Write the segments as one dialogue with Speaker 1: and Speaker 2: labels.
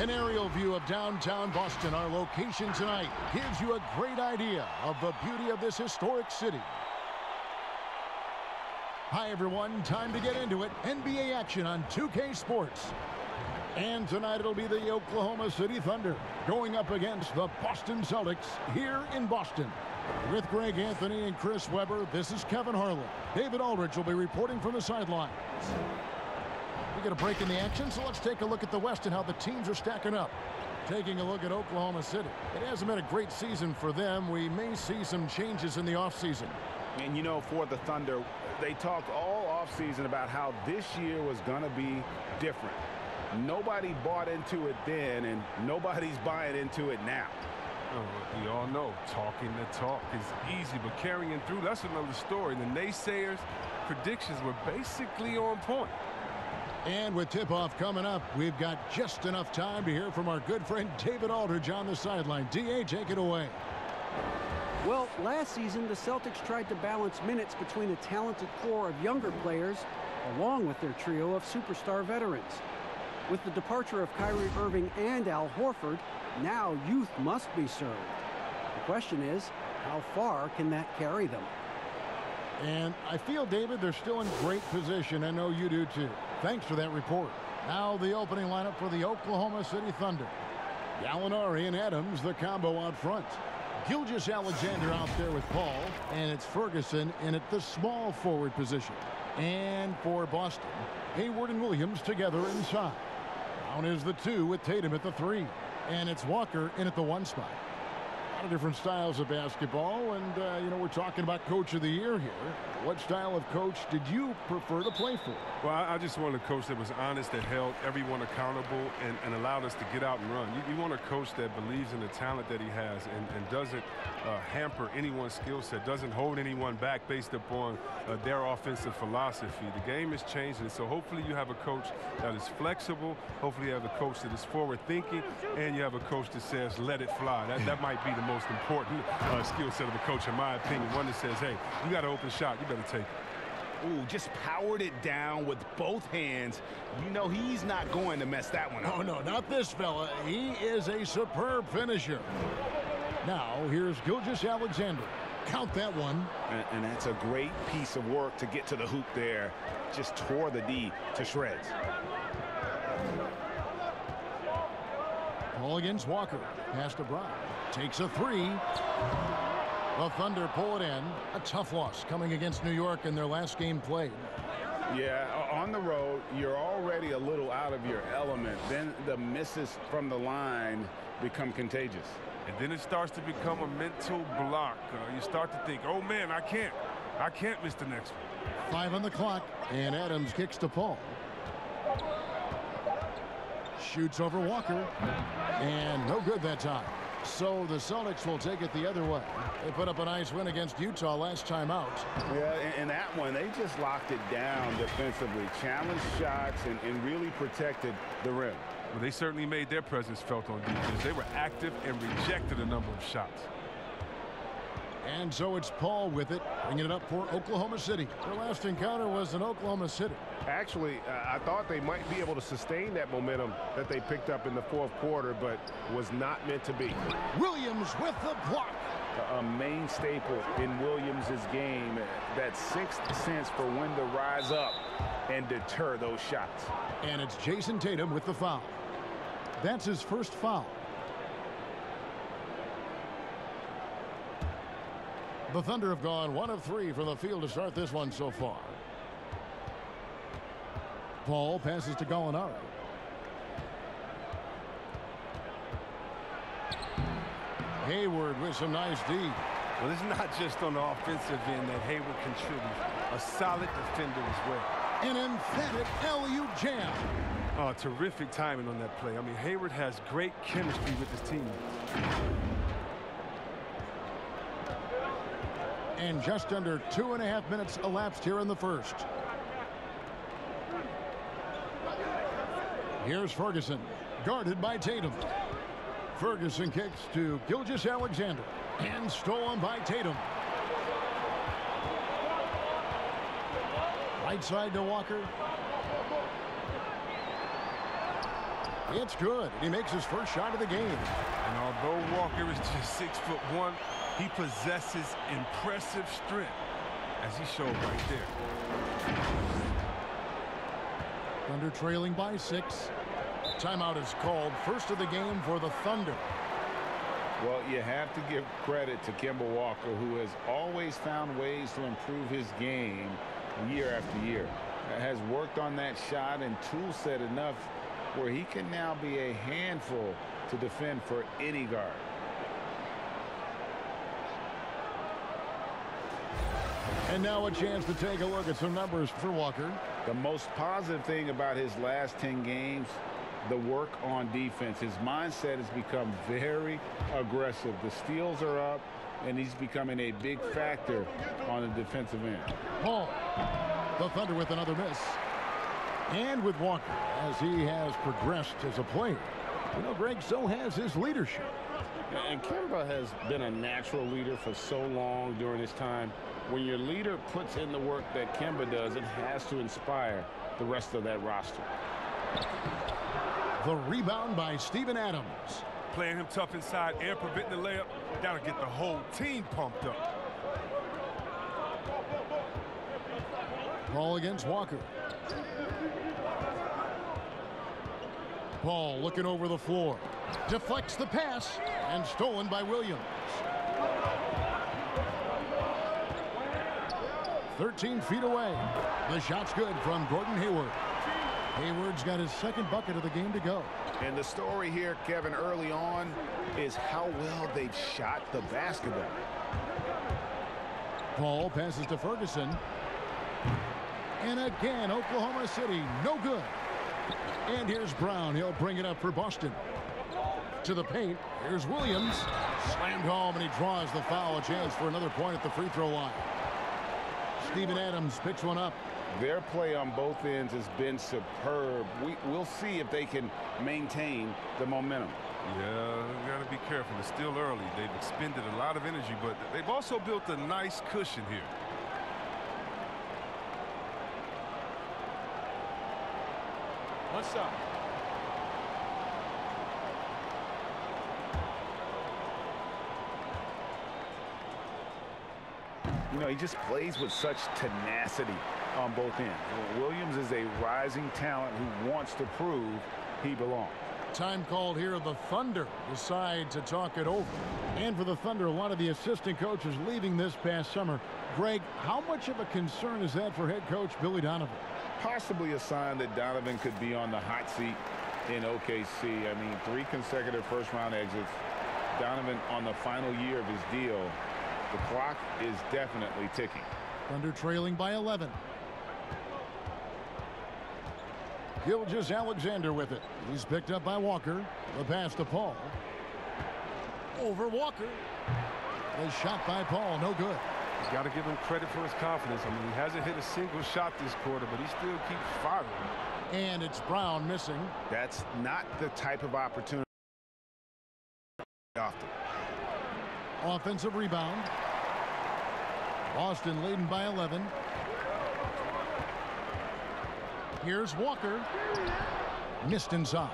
Speaker 1: An aerial view of downtown Boston, our location tonight, gives you a great idea of the beauty of this historic city. Hi, everyone. Time to get into it. NBA action on 2K Sports. And tonight it'll be the Oklahoma City Thunder going up against the Boston Celtics here in Boston. With Greg Anthony and Chris Webber, this is Kevin Harlan. David Aldridge will be reporting from the sidelines. We get a break in the action, so let's take a look at the West and how the teams are stacking up. Taking a look at Oklahoma City. It hasn't been a great season for them. We may see some changes in the offseason.
Speaker 2: And, you know, for the Thunder, they talked all offseason about how this year was going to be different. Nobody bought into it then, and nobody's buying into it now.
Speaker 3: Oh, we all know talking the talk is easy, but carrying it through, that's another story. The naysayers' predictions were basically on point.
Speaker 1: And with tip-off coming up, we've got just enough time to hear from our good friend David Aldridge on the sideline. D.A., take it away.
Speaker 4: Well, last season, the Celtics tried to balance minutes between a talented core of younger players along with their trio of superstar veterans. With the departure of Kyrie Irving and Al Horford, now youth must be served. The question is, how far can that carry them?
Speaker 1: And I feel, David, they're still in great position. I know you do, too. Thanks for that report. Now the opening lineup for the Oklahoma City Thunder. Gallinari and Adams, the combo out front. Gilgeous-Alexander out there with Paul. And it's Ferguson in at the small forward position. And for Boston, Hayward and Williams together inside. Down is the 2 with Tatum at the 3. And it's Walker in at the 1 spot. A lot of different styles of basketball, and you know, we're talking about Coach of the Year here. What style of coach did you prefer to play for?
Speaker 3: Well, I just wanted a coach that was honest, that held everyone accountable, and allowed us to get out and run. You want a coach that believes in the talent that he has and doesn't hamper anyone's skill set, doesn't hold anyone back based upon their offensive philosophy. The game is changing, so hopefully you have a coach that is flexible. Hopefully you have a coach that is forward-thinking, and you have a coach that says, let it fly. That might be the most important skill set of a coach, in my opinion. One that says, hey, you got an open shot, you better take it.
Speaker 2: Ooh, just powered it down with both hands. You know he's not going to mess that one up.
Speaker 1: Oh, no, not this fella. He is a superb finisher. Now, here's Gilgeous-Alexander. Count that one.
Speaker 2: And that's a great piece of work to get to the hoop there. Just tore the D to shreds.
Speaker 1: Ball against Walker. Pass to Brown. Takes a 3. The Thunder pull it in. A tough loss coming against New York in their last game played.
Speaker 2: Yeah, on the road, you're already a little out of your element. Then the misses from the line become contagious.
Speaker 3: And then it starts to become a mental block. You start to think, oh, man, I can't miss the next one.
Speaker 1: 5 on the clock, and Adams kicks to Paul. Shoots over Walker, and no good that time. So the Celtics will take it the other way. They put up a nice win against Utah last time out.
Speaker 2: Yeah, in that one, they just locked it down defensively, challenged shots, and really protected the rim.
Speaker 3: Well, they certainly made their presence felt on defense. They were active and rejected a number of shots.
Speaker 1: And so it's Paul with it, bringing it up for Oklahoma City. Their last encounter was in Oklahoma City.
Speaker 5: Actually, I thought they might be able to sustain that momentum that they picked up in the fourth quarter, but was not meant to be.
Speaker 1: Williams with the block.
Speaker 2: A main staple in Williams' game, that sixth sense for when to rise up and deter those shots.
Speaker 1: And it's Jason Tatum with the foul. That's his first foul. The Thunder have gone 1 of 3 from the field to start this one so far. Paul passes to Gallinari. Hayward with some nice D.
Speaker 3: Well, it's not just on the offensive end that Hayward contributes. A solid defender as well.
Speaker 1: An emphatic alley-oop jam.
Speaker 3: Oh, terrific timing on that play. I mean, Hayward has great chemistry with his team.
Speaker 1: And just under 2.5 minutes elapsed here in the first. Here's Ferguson, guarded by Tatum. Ferguson kicks to Gilgeous-Alexander, and stolen by Tatum. Right side to Walker. It's good. And he makes his first shot of the game.
Speaker 3: And although Walker is just 6'1", he possesses impressive strength, as he showed right there.
Speaker 1: Thunder trailing by 6. Timeout is called. First of the game for the Thunder.
Speaker 2: Well, you have to give credit to Kemba Walker, who has always found ways to improve his game year after year. Has worked on that shot and tool set enough where he can now be a handful to defend for any guard.
Speaker 1: And now a chance to take a look at some numbers for Walker.
Speaker 2: The most positive thing about his last 10 games, the work on defense. His mindset has become very aggressive. The steals are up, and he's becoming a big factor on the defensive end.
Speaker 1: Paul, the Thunder with another miss. And with Walker, as he has progressed as a player, you know, Greg, so has his leadership.
Speaker 5: And Kemba has been a natural leader for so long during his time. When your leader puts in the work that Kemba does, it has to inspire the rest of that roster.
Speaker 1: The rebound by Steven Adams.
Speaker 3: Playing him tough inside and preventing the layup. That'll get the whole team pumped up.
Speaker 1: Ball against Walker. Paul looking over the floor. Deflects the pass and stolen by Williams. 13 feet away. The shot's good from Gordon Hayward. Hayward's got his second bucket of the game to go.
Speaker 2: And the story here, Kevin, early on is how well they've shot the basketball.
Speaker 1: Paul passes to Ferguson. And again, Oklahoma City, no good. And here's Brown. He'll bring it up for Boston. To the paint. Here's Williams. Slammed home, and he draws the foul. A chance for another point at the free throw line. Steven Adams picks one up.
Speaker 2: Their play on both ends has been superb. We'll see if they can maintain the momentum.
Speaker 3: Yeah, you got to be careful. It's still early. They've expended a lot of energy, but they've also built a nice cushion here.
Speaker 5: What's up?
Speaker 2: You know, he just plays with such tenacity on both ends. Williams is a rising talent who wants to prove he belongs.
Speaker 1: Time called here. The Thunder decide to talk it over. And for the Thunder, a lot of the assistant coaches leaving this past summer. Greg, how much of a concern is that for head coach Billy Donovan?
Speaker 2: Possibly a sign that Donovan could be on the hot seat in OKC. I mean, 3 consecutive first-round exits. Donovan on the final year of his deal. The clock is definitely ticking.
Speaker 1: Thunder trailing by 11. Gilgeous-Alexander with it. He's picked up by Walker. The pass to Paul. Over Walker. The shot by Paul, no good.
Speaker 3: He's got to give him credit for his confidence. I mean, he hasn't hit a single shot this quarter, but he still keeps firing.
Speaker 1: And it's Brown missing.
Speaker 2: That's not the type of opportunity often.
Speaker 1: Offensive rebound. Boston leading by 11. Here's Walker. Missed inside.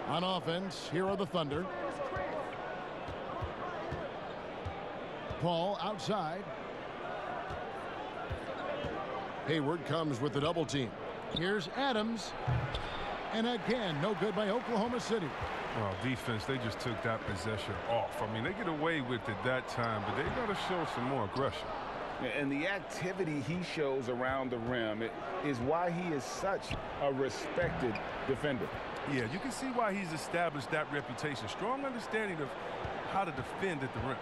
Speaker 1: On offense, here are the Thunder. Paul outside. Hayward comes with the double team. Here's Adams. And again, no good by Oklahoma City.
Speaker 3: Oh, defense, they just took that possession off. I mean, they get away with it that time, but they got to show some more aggression.
Speaker 2: And the activity he shows around the rim is why he is such a respected defender.
Speaker 3: Yeah, you can see why he's established that reputation. Strong understanding of how to defend at the rim.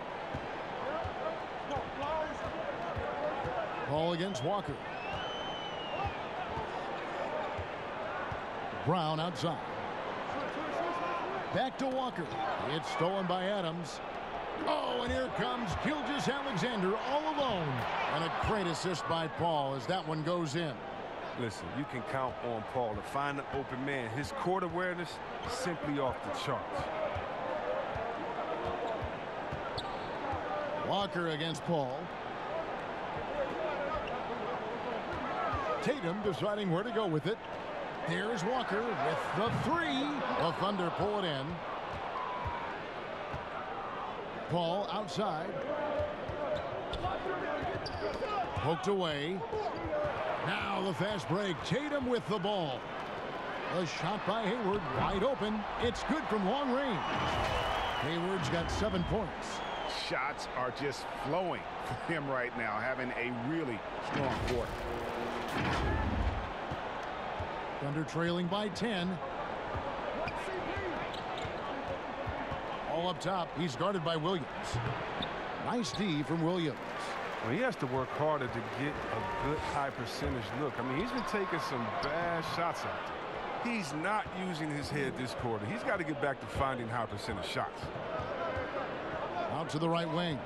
Speaker 1: Ball against Walker. Brown outside. Back to Walker. It's stolen by Adams. Oh, and here comes Gilgeous-Alexander all alone. And a great assist by Paul as that one goes in.
Speaker 3: Listen, you can count on Paul to find the open man. His court awareness simply off the charts.
Speaker 1: Walker against Paul. Tatum deciding where to go with it. There's Walker with the three. The Thunder pull it in. Paul outside. Poked away. Now the fast break. Tatum with the ball. A shot by Hayward, wide open. It's good from long range. Hayward's got 7 points.
Speaker 2: Shots are just flowing for him right now, having a really strong quarter.
Speaker 1: Thunder trailing by 10. All up top. He's guarded by Williams. Nice D from Williams.
Speaker 3: Well, he has to work harder to get a good high percentage look. I mean, he's been taking some bad shots out there. He's not using his head this quarter. He's got to get back to finding high percentage shots.
Speaker 1: Out to the right wing.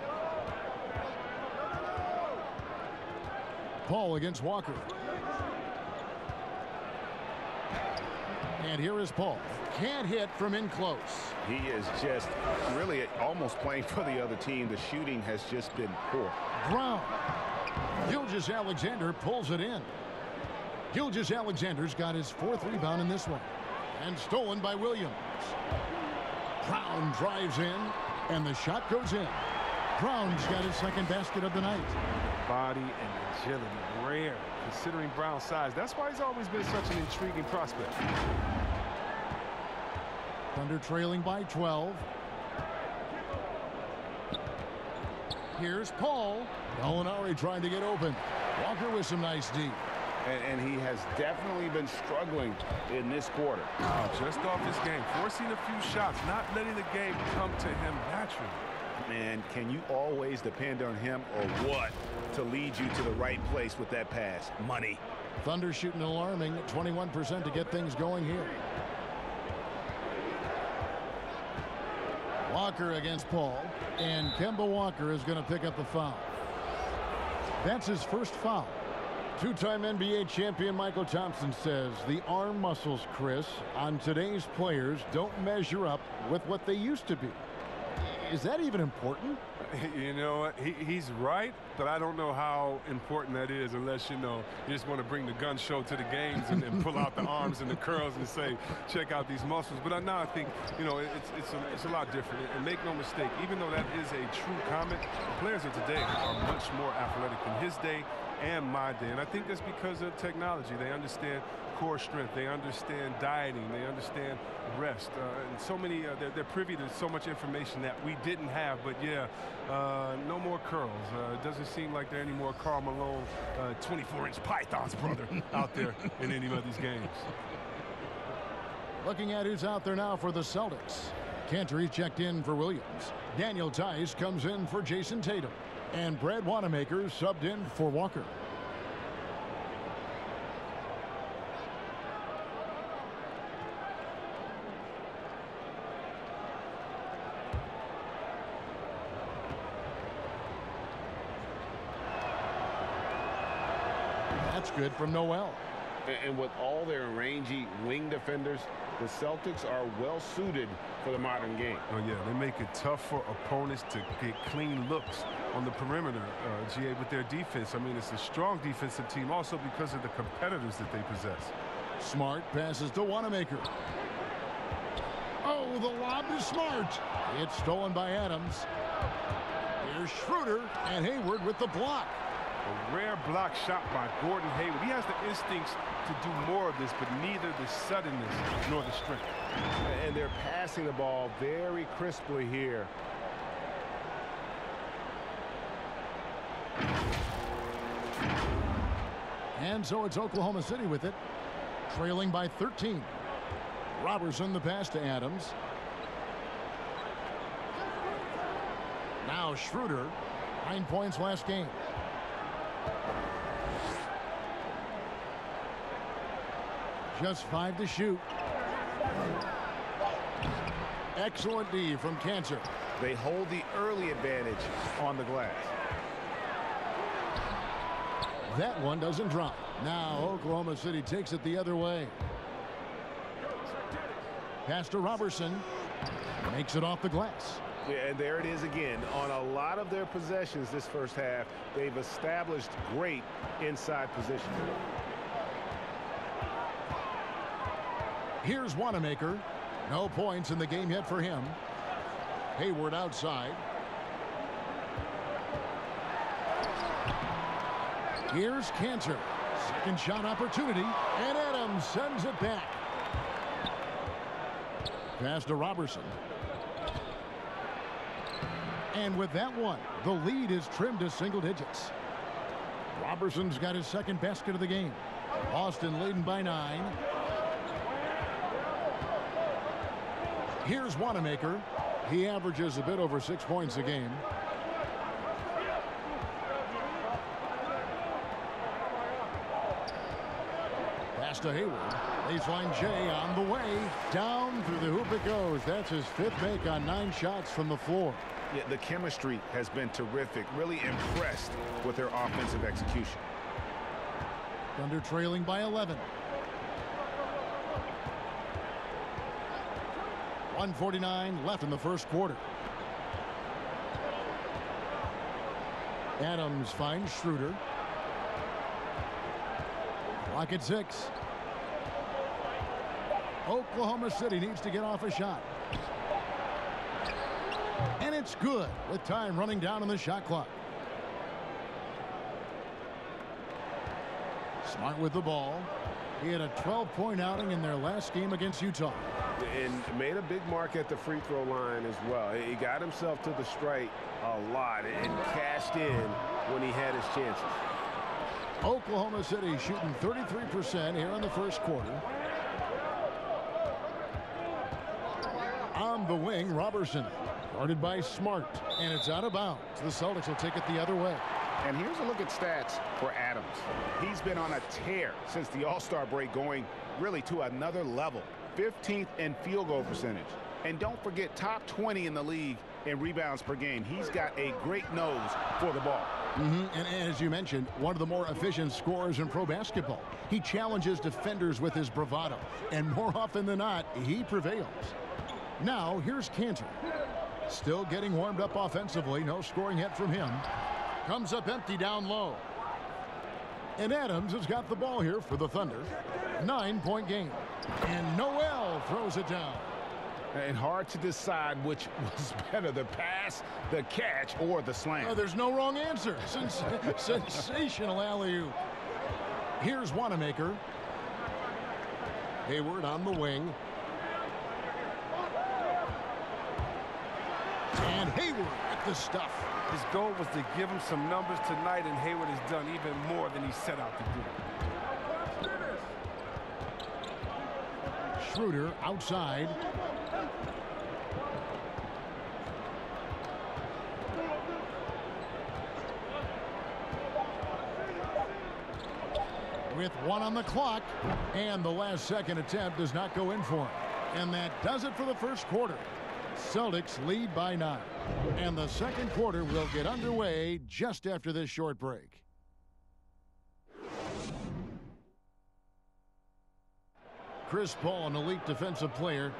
Speaker 1: Paul against Walker. And here is Paul. Can't hit from in close.
Speaker 2: He is just really almost playing for the other team. The shooting has just been poor.
Speaker 1: Brown. Gilgeous-Alexander pulls it in. Gilgeous-Alexander's got his 4th rebound in this one. And stolen by Williams. Brown drives in, and the shot goes in. Brown's got his 2nd basket of the night.
Speaker 3: Body and agility, rare, considering Brown's size. That's why he's always been such an intriguing prospect.
Speaker 1: Thunder trailing by 12. Here's Paul. Gallinari trying to get open. Walker with some nice D.
Speaker 2: And he has definitely been struggling in this quarter.
Speaker 3: Just off his game, forcing a few shots, not letting the game come to him naturally.
Speaker 2: Man, can you always depend on him or what to lead you to the right place with that pass? Money.
Speaker 1: Thunder shooting alarming 21% to get things going here. Walker against Paul, and Kemba Walker is going to pick up the foul. That's his first foul. Two-time NBA champion Michael Thompson says the arm muscles, Chris, on today's players don't measure up with what they used to be. Is that even important?
Speaker 3: You know what? He's right, but I don't know how important that is unless, you just want to bring the gun show to the games and pull out the arms and the curls and say, check out these muscles. But now I think, it's a lot different. And make no mistake, even though that is a true comment, the players of today are much more athletic in his day and my day. And I think that's because of technology. They understand core strength. They understand dieting. They understand rest. And so many, they're privy to so much information that we didn't have. But, no more curls. It doesn't seem like there are any more Karl Malone 24-inch pythons, brother, out there in any of these games.
Speaker 1: Looking at who's out there now for the Celtics. Cantor checked in for Williams. Daniel Tice comes in for Jason Tatum. And Brad Wanamaker subbed in for Walker. That's good from Noel.
Speaker 2: And with all their rangy wing defenders, the Celtics are well suited for the modern game.
Speaker 3: Oh, yeah, they make it tough for opponents to get clean looks on the perimeter, GA, with their defense. I mean, it's a strong defensive team also because of the competitors that they possess.
Speaker 1: Smart passes to Wanamaker. Oh, the lob is Smart. It's stolen by Adams. Here's Schroeder and Hayward with the block.
Speaker 3: A rare block shot by Gordon Hayward. He has the instincts to do more of this, but neither the suddenness nor the strength.
Speaker 2: And they're passing the ball very crisply here.
Speaker 1: And so it's Oklahoma City with it, trailing by 13. Robertson the pass to Adams. Now Schroeder, 9 points last game. Just 5 to shoot. Excellent D from Cantor.
Speaker 2: They hold the early advantage on the glass.
Speaker 1: That one doesn't drop. Now Oklahoma City takes it the other way. Pass to Robertson. Makes it off the glass.
Speaker 2: Yeah, and there it is again. On a lot of their possessions this first half, they've established great inside position.
Speaker 1: Here's Wanamaker. No points in the game yet for him. Hayward outside. Here's Cantor. Second shot opportunity. And Adams sends it back. Pass to Robertson. And with that one, the lead is trimmed to single digits. Robertson's got his second basket of the game. Boston leading by 9. Here's Wanamaker. He averages a bit over 6 points a game. Pass to Hayward. Baseline Jay on the way. Down through the hoop it goes. That's his 5th make on 9 shots from the floor.
Speaker 2: Yeah, the chemistry has been terrific. Really impressed with their offensive execution.
Speaker 1: Thunder trailing by 11. 1:49 left in the first quarter. Adams finds Schroeder. Clock at 6. Oklahoma City needs to get off a shot. And it's good with time running down on the shot clock. Smart with the ball. He had a 12-point outing in their last game against Utah.
Speaker 5: And made a big mark at the free throw line as well. He got himself to the strike a lot and cashed in when he had his chances.
Speaker 1: Oklahoma City shooting 33% here in the first quarter. On the wing, Robertson. Guarded by Smart. And it's out of bounds. The Celtics will take it the other way.
Speaker 2: And here's a look at stats for Adams. He's been on a tear since the All-Star break, going really to another level. 15th in field goal percentage. And don't forget, top 20 in the league in rebounds per game. He's got a great nose for the ball.
Speaker 1: And as you mentioned, one of the more efficient scorers in pro basketball. He challenges defenders with his bravado. And more often than not, he prevails. Now, here's Cantor. Still getting warmed up offensively. No scoring yet from him. Comes up empty down low. And Adams has got the ball here for the Thunder. 9-point game. And Noel throws it down.
Speaker 2: And hard to decide which was better, the pass, the catch, or the slam.
Speaker 1: There's no wrong answer. Sensational alley-oop. Here's Wanamaker. Hayward on the wing. And Hayward at the stuff.
Speaker 3: His goal was to give him some numbers tonight, and Hayward has done even more than he set out to do.
Speaker 1: Schroeder outside. With 1 on the clock, and the last second attempt does not go in for him. And that does it for the first quarter. Celtics lead by 9. And the second quarter will get underway just after this short break. Chris Paul, an elite defensive player,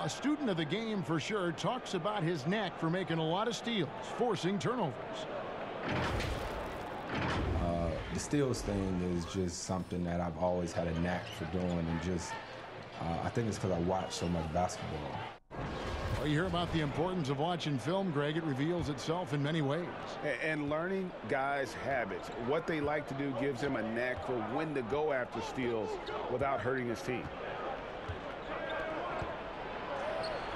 Speaker 1: a student of the game for sure, talks about his knack for making a lot of steals, forcing turnovers.
Speaker 6: The steals thing is just something that I've always had a knack for doing, and just I think it's because I watch so much basketball.
Speaker 1: Well, you hear about the importance of watching film, Greg. It reveals itself in many ways.
Speaker 2: And learning guys' habits. What they like to do gives him a knack for when to go after steals without hurting his team.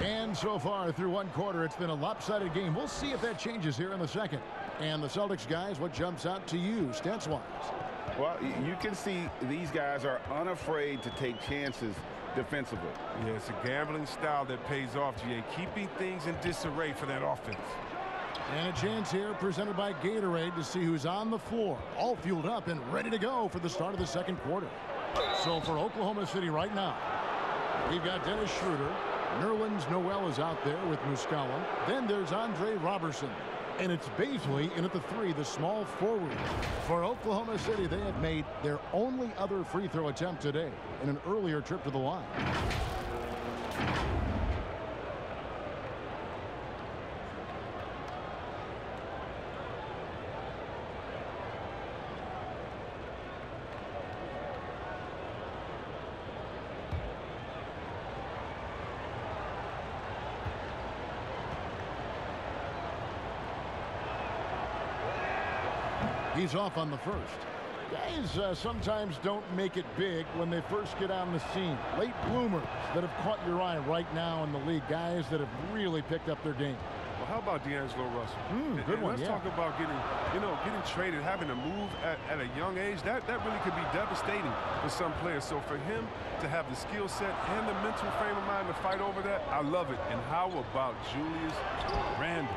Speaker 1: And so far through one quarter, it's been a lopsided game. We'll see if that changes here in the second. And the Celtics guys, what jumps out to you, stats-wise?
Speaker 2: Well, you can see these guys are unafraid to take chances defensively.
Speaker 3: Yeah, it's a gambling style that pays off, GA, keeping things in disarray for that offense.
Speaker 1: And a chance here presented by Gatorade to see who's on the floor, all fueled up and ready to go for the start of the second quarter. So for Oklahoma City right now, we've got Dennis Schroeder. Nerlens Noel is out there with Muscala. Then there's Andre Robertson. And it's Baisley in at the 3, the small forward. For Oklahoma City, they have made their only other free throw attempt today in an earlier trip to the line. He's off on the first. Guys sometimes don't make it big when they first get on the scene. Late bloomers that have caught your eye right now in the league. Guys that have really picked up their game.
Speaker 3: Well, how about D'Angelo Russell?
Speaker 1: Good one,
Speaker 3: Let's talk about getting traded, having to move at a young age. That really could be devastating for some players. So for him to have the skill set and the mental frame of mind to fight over that, I love it. And how about Julius Randle?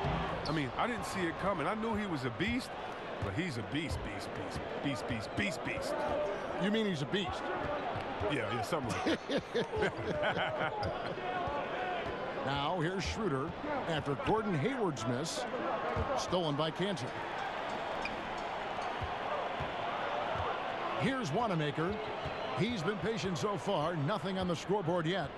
Speaker 3: I mean, I didn't see it coming. I knew he was a beast, but he's a beast.
Speaker 1: You mean he's a beast?
Speaker 3: Yeah, something like that.
Speaker 1: Now here's Schroeder after Gordon Hayward's miss. Stolen by Cantor. Here's Wanamaker. He's been patient so far. Nothing on the scoreboard yet.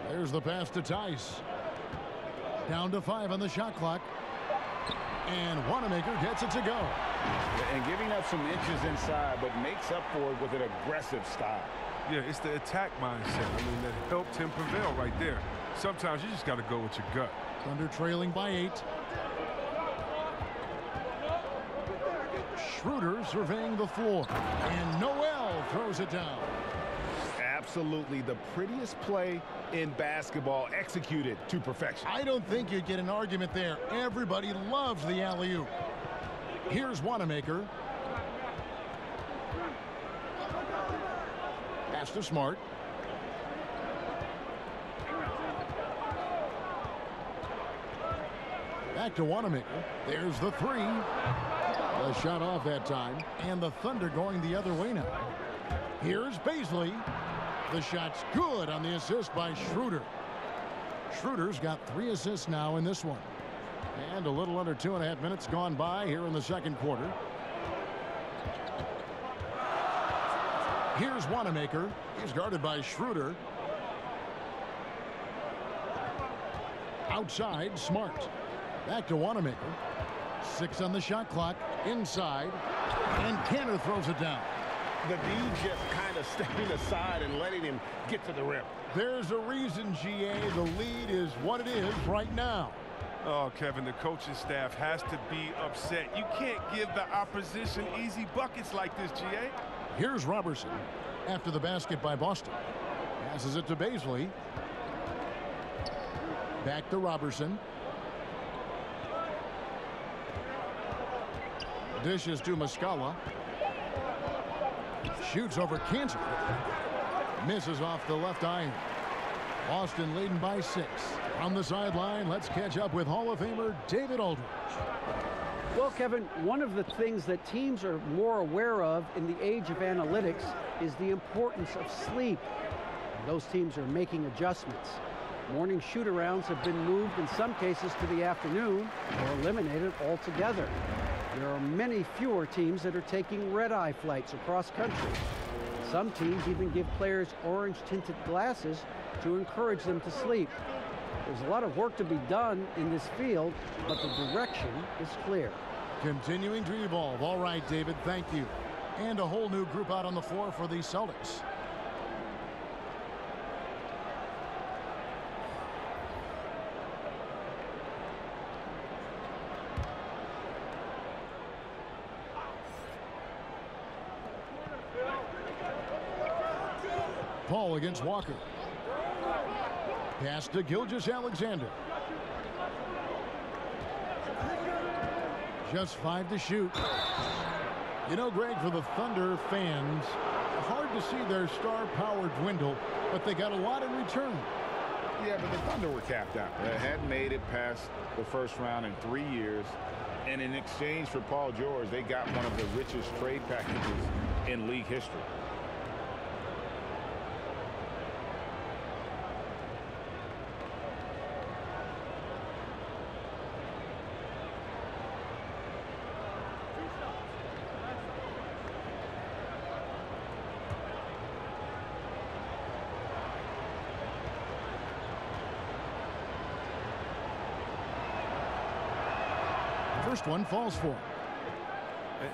Speaker 1: There's the pass to Tice. Down to 5 on the shot clock. And Wanamaker gets it to go.
Speaker 2: And giving up some inches inside, but makes up for it with an aggressive style.
Speaker 3: Yeah, it's the attack mindset. I mean, that helped him prevail right there. Sometimes you just got to go with your gut.
Speaker 1: Thunder trailing by 8. Schroeder surveying the floor. And Noel throws it down.
Speaker 2: Absolutely the prettiest play in basketball, executed to perfection.
Speaker 1: I don't think you'd get an argument there. Everybody loves the alley-oop. Here's Wanamaker. Pass to Smart. Back to Wanamaker. There's the 3. The shot off that time. And the Thunder going the other way now. Here's Baisley. The shot's good on the assist by Schroeder. Schroeder's got 3 assists now in this one. And a little under 2.5 minutes gone by here in the second quarter. Here's Wanamaker. He's guarded by Schroeder. Outside, Smart. Back to Wanamaker. 6 on the shot clock. Inside. And Cantor throws it down.
Speaker 2: The D just kind of stepping aside and letting him get to the rim.
Speaker 1: There's a reason, GA. The lead is what it is right now.
Speaker 3: Oh, Kevin, the coaching staff has to be upset. You can't give the opposition easy buckets like this, GA.
Speaker 1: Here's Robertson after the basket by Boston. Passes it to Baisley. Back to Robertson. Dishes to Muscala. Shoots over Cantor. Misses off the left iron. Boston leading by 6. On the sideline, let's catch up with Hall of Famer David Aldridge.
Speaker 4: Well, Kevin, one of the things that teams are more aware of in the age of analytics is the importance of sleep. And those teams are making adjustments. Morning shoot-arounds have been moved in some cases to the afternoon or eliminated altogether. There are many fewer teams that are taking red-eye flights across country. Some teams even give players orange-tinted glasses to encourage them to sleep. There's a lot of work to be done in this field, but the direction is clear.
Speaker 1: Continuing to evolve. All right, David, thank you. And a whole new group out on the floor for the Celtics. Paul against Walker. Pass to Gilgeous-Alexander. Just 5 to shoot. You know, Greg, for the Thunder fans, hard to see their star power dwindle, but they got a lot in return.
Speaker 2: Yeah, but the Thunder were capped out. They hadn't made it past the first round in 3 years. And in exchange for Paul George, they got one of the richest trade packages in league history.
Speaker 1: First one falls for him.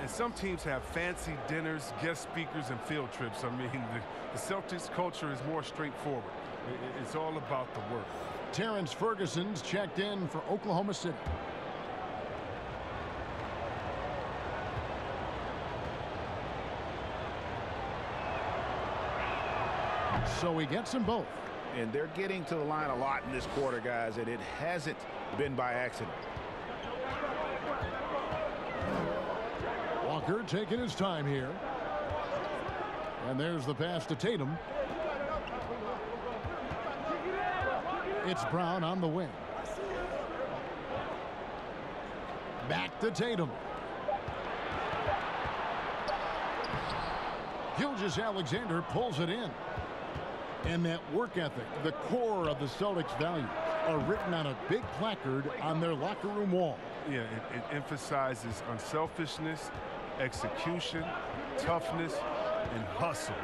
Speaker 3: And some teams have fancy dinners, guest speakers, and field trips. I mean, the Celtics culture is more straightforward. It's all about the work.
Speaker 1: Terrence Ferguson's checked in for Oklahoma City. So he gets them both.
Speaker 2: And they're getting to the line a lot in this quarter, guys, and it hasn't been by accident.
Speaker 1: Walker taking his time here. And there's the pass to Tatum. It's Brown on the wing. Back to Tatum. Gilgeous-Alexander pulls it in. And that work ethic, the core of the Celtics values, are written on a big placard on their locker room wall.
Speaker 3: Yeah, it emphasizes unselfishness, execution, toughness, and hustle.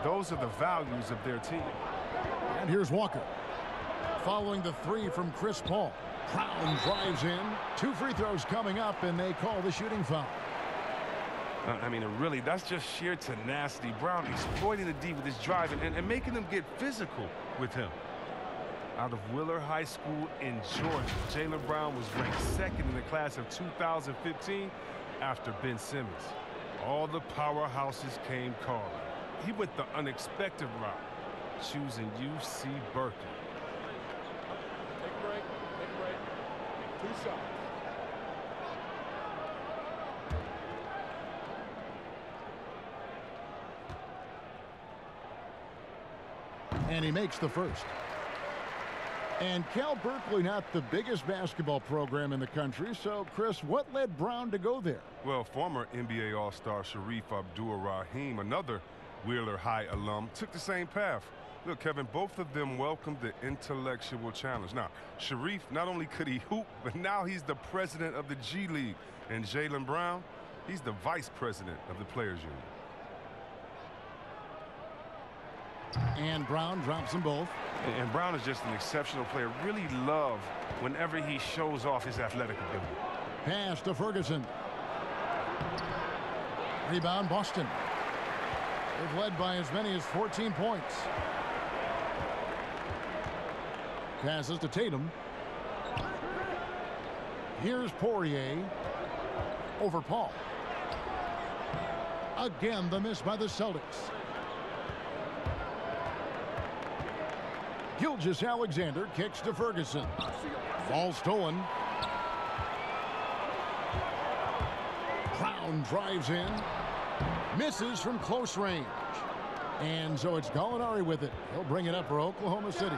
Speaker 3: Those are the values of their team.
Speaker 1: And here's Walker. Following the three from Chris Paul. Brown drives in. 2 free throws coming up, and they call the shooting foul.
Speaker 3: I mean, really, that's just sheer tenacity. Brown exploiting the D with his drive and making them get physical with him. Out of Willard High School in Georgia, Jaylen Brown was ranked 2nd in the class of 2015 after Ben Simmons. All the powerhouses came calling. He went the unexpected route, choosing UC Berkeley.
Speaker 7: Take a break. Take a break. 2 shots.
Speaker 1: And he makes the first. And Cal Berkeley, not the biggest basketball program in the country. So, Chris, what led Brown to go there?
Speaker 3: Well, former NBA All-Star Sharif Abdur-Rahim, another Wheeler High alum, took the same path. Look, Kevin, both of them welcomed the intellectual challenge. Now, Sharif, not only could he hoop, but now he's the president of the G League. And Jaylen Brown, he's the vice president of the Players Union.
Speaker 1: And Brown drops them both.
Speaker 3: And Brown is just an exceptional player. Really love whenever he shows off his athletic ability.
Speaker 1: Pass to Ferguson. Rebound, Boston. They've led by as many as 14 points. Passes to Tatum. Here's Poirier over Paul. Again, the miss by the Celtics. Gilgeous-Alexander kicks to Ferguson. Ball stolen. Brown drives in. Misses from close range. And so it's Gallinari with it. He'll bring it up for Oklahoma City.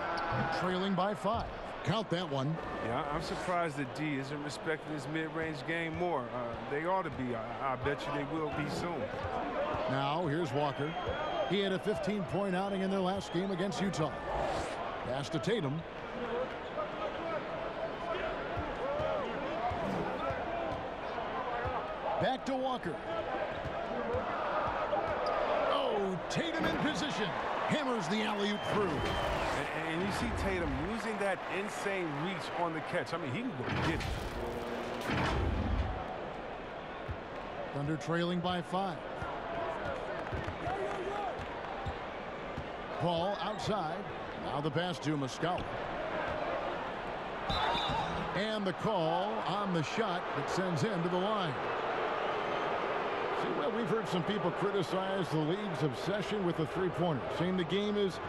Speaker 1: Trailing by 5. Count that one.
Speaker 3: Yeah, I'm surprised that D isn't respecting his mid-range game more. They ought to be. I bet you they will be soon.
Speaker 1: Now, here's Walker. He had a 15-point outing in their last game against Utah. Pass to Tatum. Back to Walker. Oh, Tatum in position. Hammers the alley-oop through.
Speaker 3: And you see Tatum using that insane reach on the catch. I mean, he can go get it.
Speaker 1: Thunder trailing by 5. Paul outside. Now the pass to Muscala. And the call on the shot that sends him to the line. See, well, we've heard some people criticize the league's obsession with the three-pointer, saying the game is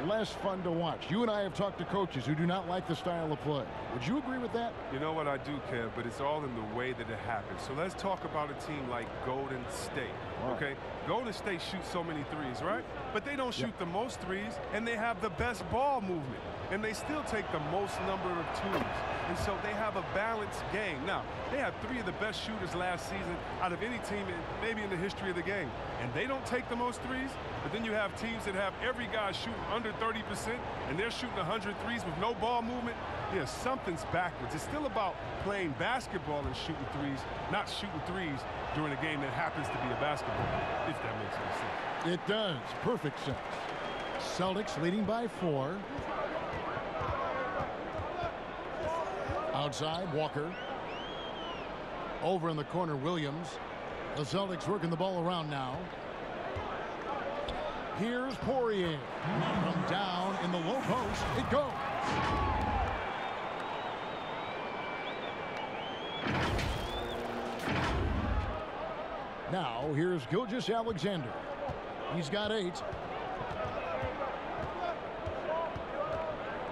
Speaker 1: less fun to watch. You and I have talked to coaches who do not like the style of play. Would you agree with that?
Speaker 3: You know what, I do, Kev, but it's all in the way that it happens. So let's talk about a team like Golden State, okay? Golden State shoots so many threes, right? But they don't shoot the most threes, and they have the best ball movement. And they still take the most number of twos. And so they have a balanced game. Now, they have 3 of the best shooters last season out of any team maybe in the history of the game. And they don't take the most threes, but then you have teams that have every guy shooting under 30%, and they're shooting 100 threes with no ball movement. Yeah, something's backwards. It's still about playing basketball and shooting threes, not shooting threes during a game that happens to be a basketball, if that makes any sense.
Speaker 1: It does. Perfect sense. Celtics leading by 4. Outside, Walker. Over in the corner, Williams. The Celtics working the ball around now. Here's Poirier. From down in the low post, it goes. Now, here's Gilgeous-Alexander. He's got 8.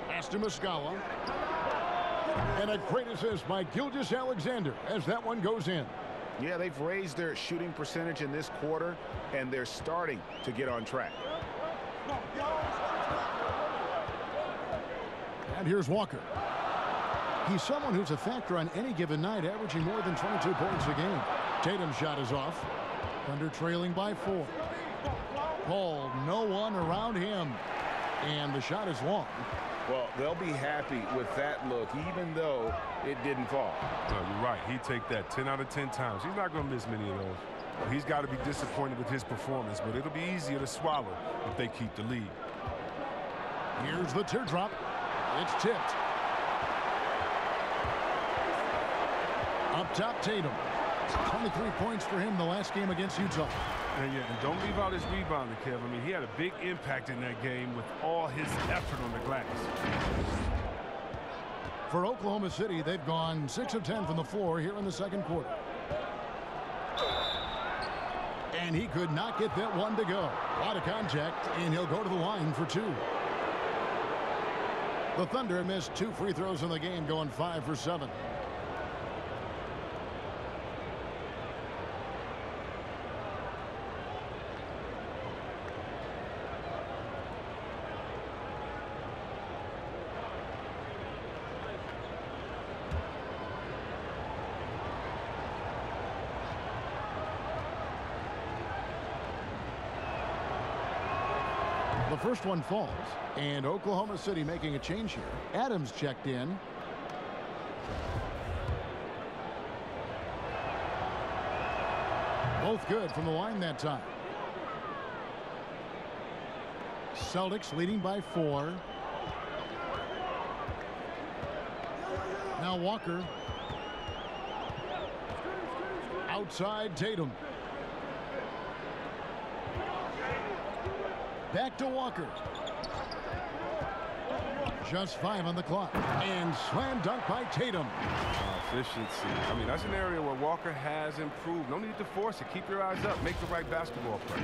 Speaker 1: Pass to Muscala. And a great assist by Gilgeous-Alexander as that one goes in.
Speaker 2: Yeah, they've raised their shooting percentage in this quarter, and they're starting to get on track.
Speaker 1: And here's Walker. He's someone who's a factor on any given night, averaging more than 22 points a game. Tatum's shot is off. Thunder trailing by 4. Paul, no one around him. And the shot is long.
Speaker 2: Well, they'll be happy with that look, even though it didn't fall.
Speaker 3: No, you're right. He'd take that 10 out of 10 times. He's not going to miss many of those. He's got to be disappointed with his performance, but it'll be easier to swallow if they keep the lead.
Speaker 1: Here's the teardrop. It's tipped. Up top, Tatum. 23 points for him the last game against Utah.
Speaker 3: And don't leave out his rebounding, Kev. I mean, he had a big impact in that game with all his effort on the glass.
Speaker 1: For Oklahoma City, they've gone 6 of 10 from the floor here in the second quarter. And he could not get that one to go. A lot of contact, and he'll go to the line for 2. The Thunder missed 2 free throws in the game, going 5 for 7. The first one falls, and Oklahoma City making a change here. Adams checked in. Both good from the line that time. Celtics leading by 4. Now Walker. Outside Tatum. Back to Walker. Just 5 on the clock. And slam dunk by Tatum.
Speaker 3: Efficiency. I mean, that's an area where Walker has improved. No need to force it. Keep your eyes up. Make the right basketball play.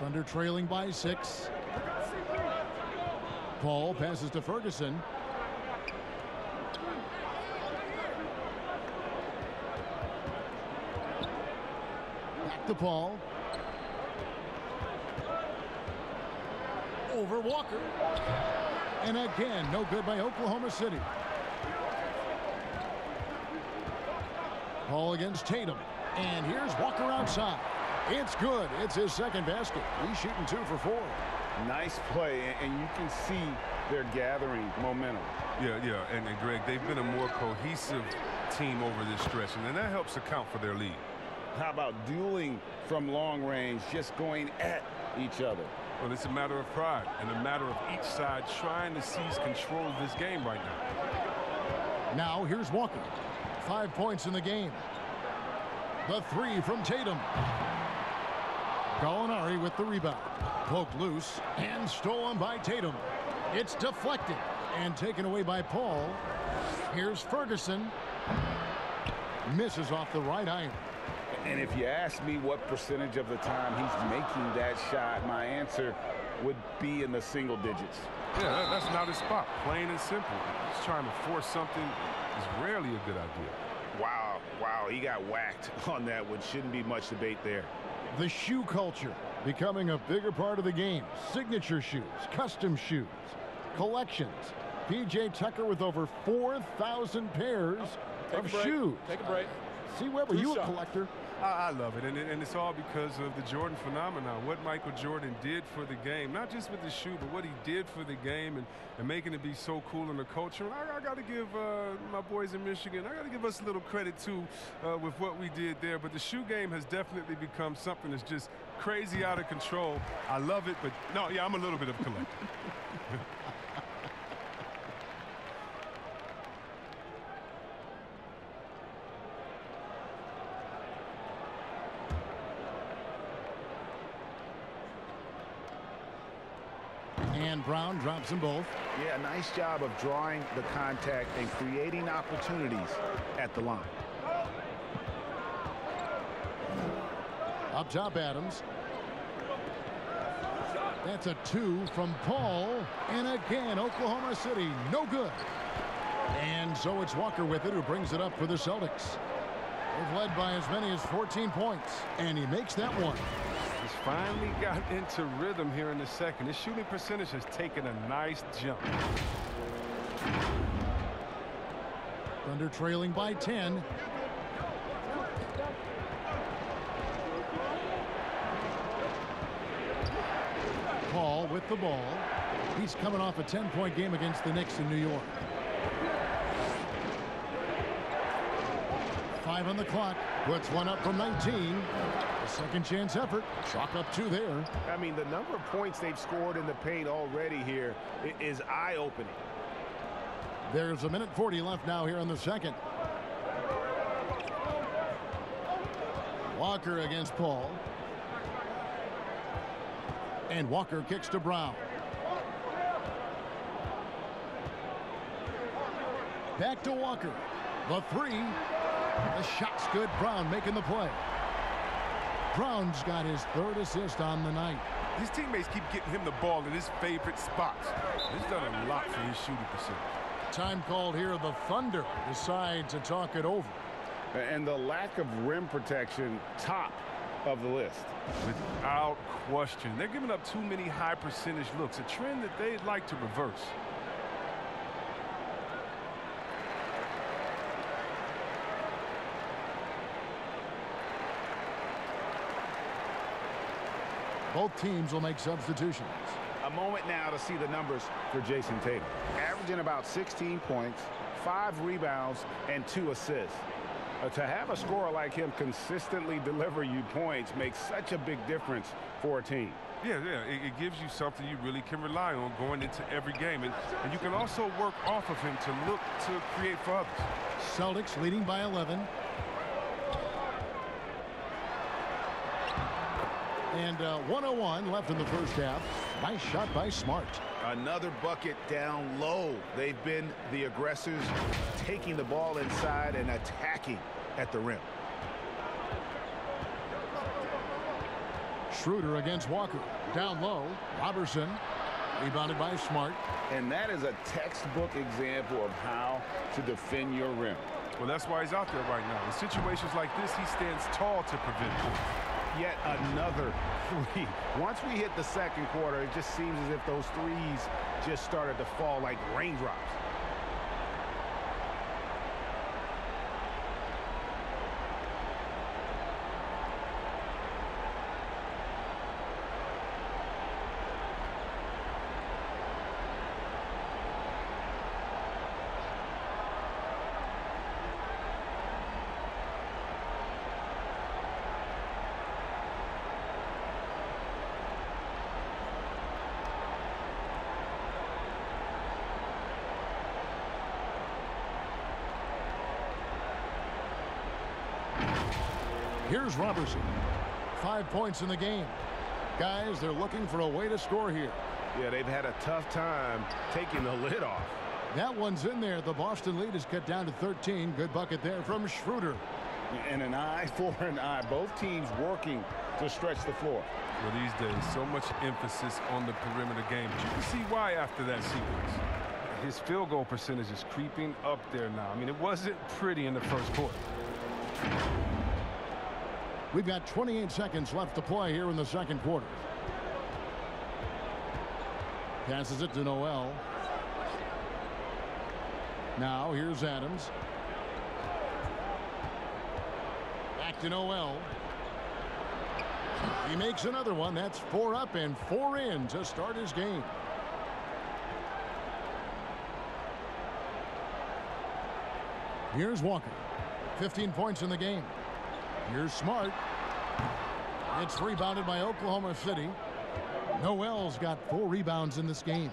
Speaker 1: Thunder trailing by 6. Paul passes to Ferguson. Back to Paul. Over Walker. And again, no good by Oklahoma City. Paul against Tatum. And here's Walker outside. It's good. It's his second basket. He's shooting 2 for 4.
Speaker 2: Nice play, and you can see they're gathering momentum.
Speaker 3: Yeah, and Greg, they've been a more cohesive team over this stretch, and then that helps account for their lead.
Speaker 2: How about dueling from long range, just going at each other?
Speaker 3: Well, it's a matter of pride and a matter of each side trying to seize control of this game right now.
Speaker 1: Now here's Walker. 5 points in the game. The 3 from Tatum. Gallinari with the rebound. Poked loose and stolen by Tatum. It's deflected and taken away by Paul. Here's Ferguson. Misses off the right iron.
Speaker 2: And if you ask me what percentage of the time he's making that shot, my answer would be in the single digits.
Speaker 3: Yeah, that's not his spot. Plain and simple. Just trying to force something is rarely a good idea.
Speaker 2: Wow, he got whacked on that one. Shouldn't be much debate there.
Speaker 1: The shoe culture becoming a bigger part of the game. Signature shoes, custom shoes, collections. P.J. Tucker with over 4,000 pairs of shoes.
Speaker 7: Take a break.
Speaker 1: See, Webber, you a collector?
Speaker 3: I love it, and it's all because of the Jordan phenomenon. What Michael Jordan did for the game, not just with the shoe, but what he did for the game and making it be so cool in the culture. And I got to give my boys in Michigan, I got to give us a little credit, too, with what we did there. But the shoe game has definitely become something that's just crazy out of control. I love it, but no, yeah, I'm a little bit of a collector.
Speaker 1: And Brown drops them both.
Speaker 2: Yeah, nice job of drawing the contact and creating opportunities at the line.
Speaker 1: Up top, Adams. That's a 2 from Paul. And again, Oklahoma City, no good. And so it's Walker with it, who brings it up for the Celtics. They've led by as many as 14 points. And he makes that one.
Speaker 3: He's finally got into rhythm here in the second. His shooting percentage has taken a nice jump.
Speaker 1: Thunder trailing by 10. Paul with the ball. He's coming off a 10-point game against the Knicks in New York. 5 on the clock. Puts one up from 19. A second chance effort. Chalk up 2 there.
Speaker 5: I mean, the number of points they've scored in the paint already here is eye-opening.
Speaker 1: There's a minute 40 left now here in the second. Walker against Paul. And Walker kicks to Brown. Back to Walker. The 3. The shot's good. Brown making the play. Brown's got his 3rd assist on the night.
Speaker 3: His teammates keep getting him the ball in his favorite spots. He's done a lot for his shooting percentage.
Speaker 1: Time called here. The Thunder decide to talk it over.
Speaker 5: And the lack of rim protection, top of the list.
Speaker 3: Without question. They're giving up too many high percentage looks, a trend that they'd like to reverse.
Speaker 1: Both teams will make substitutions.
Speaker 5: A moment now to see the numbers for Jason Tatum. Averaging about 16 points, 5 rebounds, and 2 assists. To have a scorer like him consistently deliver you points makes such a big difference for a team.
Speaker 3: Yeah, it gives you something you really can rely on going into every game. And you can also work off of him to look to create for others.
Speaker 1: Celtics leading by 11. And 101 left in the first half. Nice shot by Smart.
Speaker 5: Another bucket down low. They've been the aggressors, taking the ball inside and attacking at the rim.
Speaker 1: Schroeder against Walker. Down low. Robertson. Rebounded by Smart.
Speaker 5: And that is a textbook example of how to defend your rim.
Speaker 3: Well, that's why he's out there right now. In situations like this, he stands tall to prevent points.
Speaker 5: Yet another 3. Once we hit the second quarter, it just seems as if those threes just started to fall like raindrops.
Speaker 1: Here's Robertson. 5 points in the game. Guys, they're looking for a way to score here.
Speaker 5: Yeah, they've had a tough time taking the lid off.
Speaker 1: That one's in there. The Boston lead is cut down to 13. Good bucket there from Schroeder.
Speaker 5: And an eye for an eye. Both teams working to stretch the floor.
Speaker 3: Well, these days, so much emphasis on the perimeter game. But you can see why after that sequence. His field goal percentage is creeping up there now. I mean, it wasn't pretty in the first quarter.
Speaker 1: We've got 28 seconds left to play here in the second quarter. Passes it to Noel. Now here's Adams. Back to Noel. He makes another one. That's 4 up and 4 in to start his game. Here's Walker. 15 points in the game. Here's Smart. It's rebounded by Oklahoma City. Noel's got 4 rebounds in this game.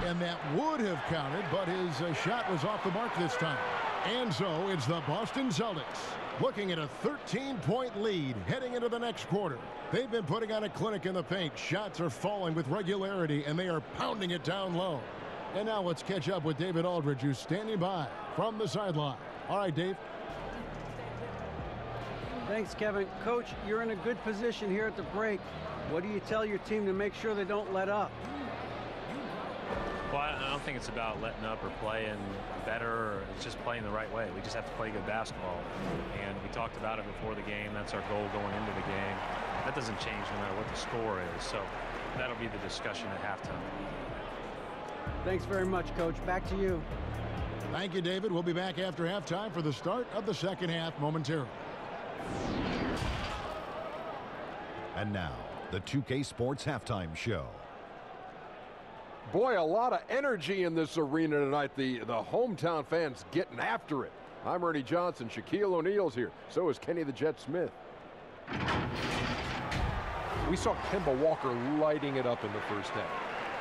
Speaker 1: And that would have counted, but his shot was off the mark this time. And so it's the Boston Celtics looking at a 13-point lead heading into the next quarter. They've been putting on a clinic in the paint. Shots are falling with regularity, and they are pounding it down low. And now let's catch up with David Aldridge, who's standing by from the sideline. All right, Dave.
Speaker 4: Thanks, Kevin. Coach, you're in a good position here at the break. What do you tell your team to make sure they don't let up?
Speaker 8: Well, I don't think it's about letting up or playing better, or it's just playing the right way. We just have to play good basketball. And we talked about it before the game. That's our goal going into the game. That doesn't change no matter what the score is. So that'll be the discussion at halftime.
Speaker 4: Thanks very much, Coach. Back to you.
Speaker 1: Thank you, David. We'll be back after halftime for the start of the second half momentarily.
Speaker 9: And now, the 2K Sports Halftime Show.
Speaker 10: Boy, a lot of energy in this arena tonight. The hometown fans getting after it. I'm Ernie Johnson. Shaquille O'Neal's here. So is Kenny the Jet Smith. We saw Kemba Walker lighting it up in the first half.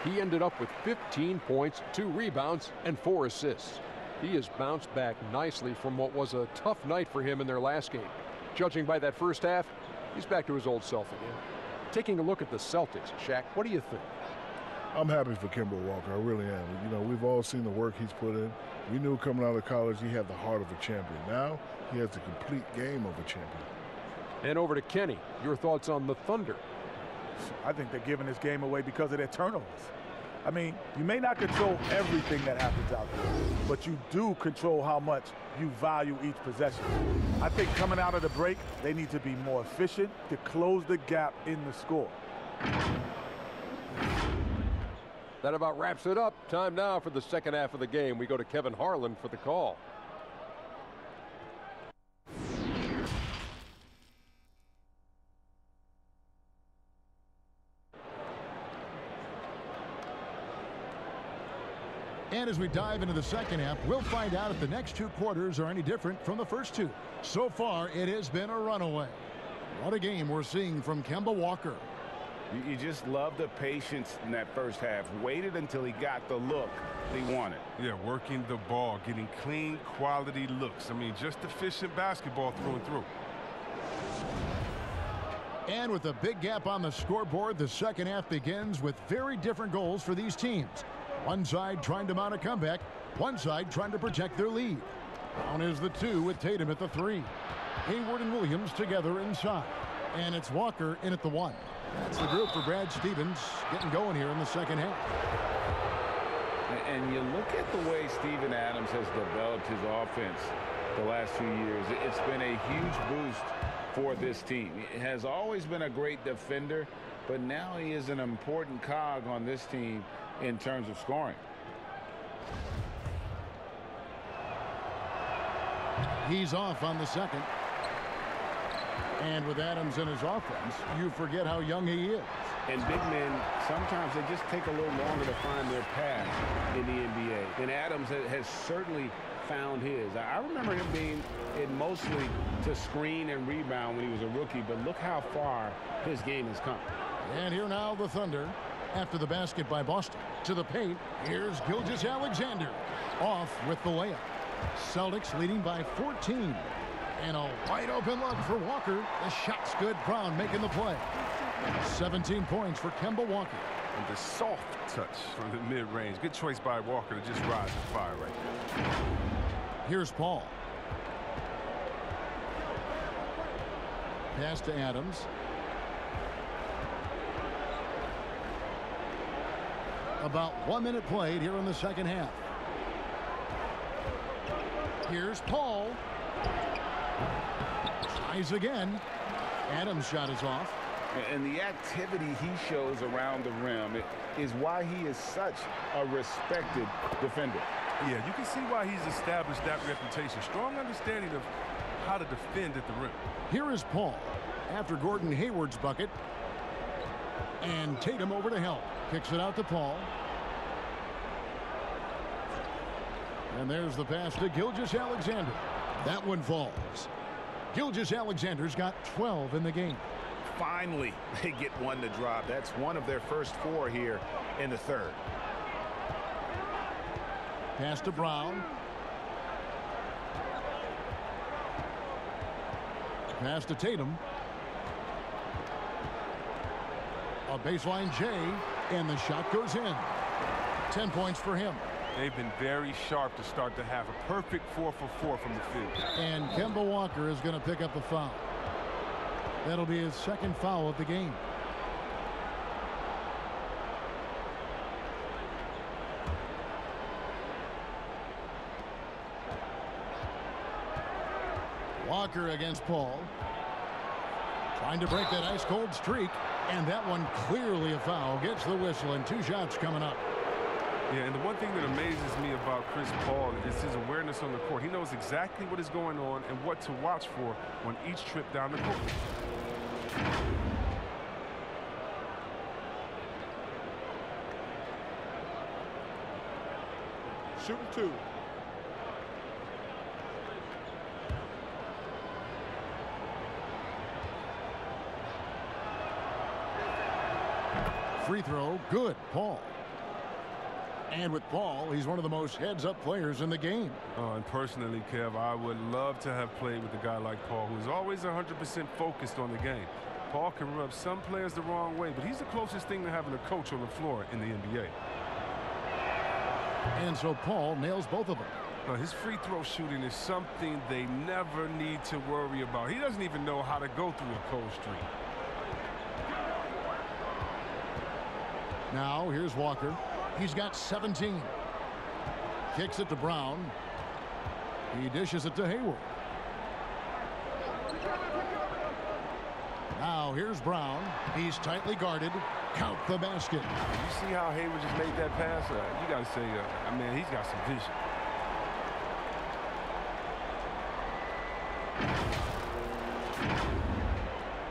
Speaker 10: He ended up with 15 points, 2 rebounds, and 4 assists. He has bounced back nicely from what was a tough night for him in their last game. Judging by that first half, he's back to his old self again. Taking a look at the Celtics, Shaq, what do you think?
Speaker 11: I'm happy for Kemba Walker. I really am. You know, we've all seen the work he's put in. We knew coming out of college he had the heart of a champion. Now he has the complete game of a champion.
Speaker 10: And over to Kenny. Your thoughts on the Thunder?
Speaker 12: I think they're giving this game away because of their turnovers. I mean, you may not control everything that happens out there, but you do control how much you value each possession. I think coming out of the break, they need to be more efficient to close the gap in the score.
Speaker 10: That about wraps it up. Time now for the second half of the game. We go to Kevin Harlan for the call.
Speaker 1: And as we dive into the second half, we'll find out if the next 2 quarters are any different from the first 2. So far, it has been a runaway. What a game we're seeing from Kemba Walker.
Speaker 2: You just love the patience in that first half. Waited until he got the look he wanted.
Speaker 3: Yeah, working the ball, getting clean, quality looks. I mean, just efficient basketball through and through.
Speaker 1: And with a big gap on the scoreboard, the second half begins with very different goals for these teams. One side trying to mount a comeback, one side trying to protect their lead. Down is the 2 with Tatum at the 3. Hayward and Williams together inside. And it's Walker in at the 1. That's the group for Brad Stevens getting going here in the second half.
Speaker 2: And you look at the way Steven Adams has developed his offense the last few years. It's been a huge boost for this team. He has always been a great defender, but now he is an important cog on this team in terms of scoring.
Speaker 1: He's off on the second. And with Adams in his offense, you forget how young he is.
Speaker 2: And big men, sometimes they just take a little longer to find their path in the NBA. And Adams has certainly found his. I remember him being in mostly to screen and rebound when he was a rookie, but look how far his game has come.
Speaker 1: And here now the Thunder, after the basket by Boston. To the paint, here's Gilgeous-Alexander. Off with the layup. Celtics leading by 14. And a wide open look for Walker. The shot's good. Brown making the play. 17 points for Kemba Walker.
Speaker 3: And the soft touch from the mid-range. Good choice by Walker to just rise and fire right there.
Speaker 1: Here's Paul. Pass to Adams. About 1 minute played here in the second half. Here's Paul. Tries again. Adams' shot is off.
Speaker 2: And the activity he shows around the rim is why he is such a respected defender.
Speaker 3: Yeah, you can see why he's established that reputation. Strong understanding of how to defend at the rim.
Speaker 1: Here is Paul after Gordon Hayward's bucket. And Tatum over to help. Kicks it out to Paul. And there's the pass to Gilgeous-Alexander. That one falls. Gilgeous-Alexander's got 12 in the game.
Speaker 5: Finally, they get one to drop. That's one of their first 4 here in the third.
Speaker 1: Pass to Brown. Pass to Tatum. A baseline J, and the shot goes in. 10 points for him.
Speaker 3: They've been very sharp to start the half. A perfect 4 for 4 from the field.
Speaker 1: And Kemba Walker is going to pick up the foul. That'll be his second foul of the game. Walker against Paul. Trying to break that ice-cold streak. And that one clearly a foul. Gets the whistle, and 2 shots coming up.
Speaker 3: Yeah, and the one thing that amazes me about Chris Paul is his awareness on the court. He knows exactly what is going on and what to watch for on each trip down the court.
Speaker 7: Shooting 2.
Speaker 1: Free throw, good, Paul. And with Paul, he's one of the most heads-up players in the game.
Speaker 3: And personally, Kev, I would love to have played with a guy like Paul, who's always 100% focused on the game. Paul can rub some players the wrong way, but he's the closest thing to having a coach on the floor in the NBA.
Speaker 1: And so Paul nails both of them.
Speaker 3: His free throw shooting is something they never need to worry about. He doesn't even know how to go through a cold streak.
Speaker 1: Now, here's Walker. He's got 17. Kicks it to Brown. He dishes it to Hayward. Now, here's Brown. He's tightly guarded. Count the basket.
Speaker 3: You see how Hayward just made that pass? You got to say, man, he's got some vision.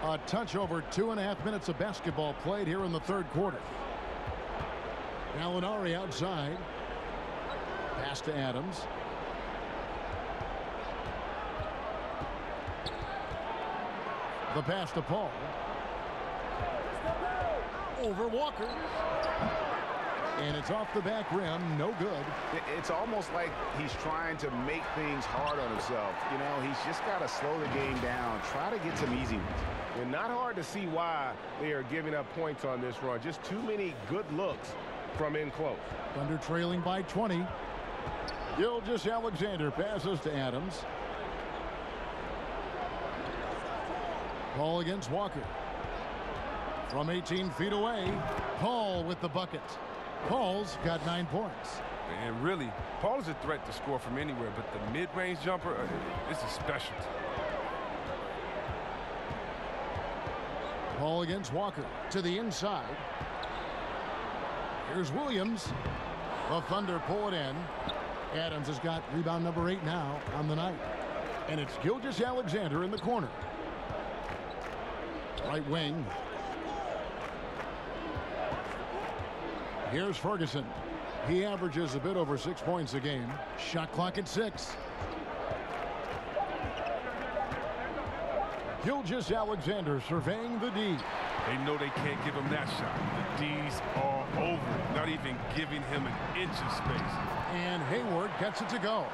Speaker 1: A touch over 2.5 minutes of basketball played here in the third quarter. Gallinari outside. Pass to Adams. The pass to Paul. Over Walker. And it's off the back rim. No good.
Speaker 5: It's almost like he's trying to make things hard on himself. You know, he's just got to slow the game down. Try to get some easy ones.
Speaker 13: And not hard to see why they are giving up points on this run. Just too many good looks from in close.
Speaker 1: Thunder trailing by 20. Gilgeous-Alexander passes to Adams. Paul against Walker. From 18 feet away, Paul with the bucket. Paul's got 9 points.
Speaker 3: And really, Paul is a threat to score from anywhere, but the mid-range jumper, this is special.
Speaker 1: Paul against Walker to the inside. Here's Williams. The Thunder pull it in. Adams has got rebound number 8 now on the night. And it's Gilgeous-Alexander in the corner. Right wing. Here's Ferguson. He averages a bit over 6 points a game. Shot clock at 6. Gilgeous-Alexander surveying the D.
Speaker 3: They know they can't give him that shot. The D's all over it, not even giving him an inch of space.
Speaker 1: And Hayward gets it to go.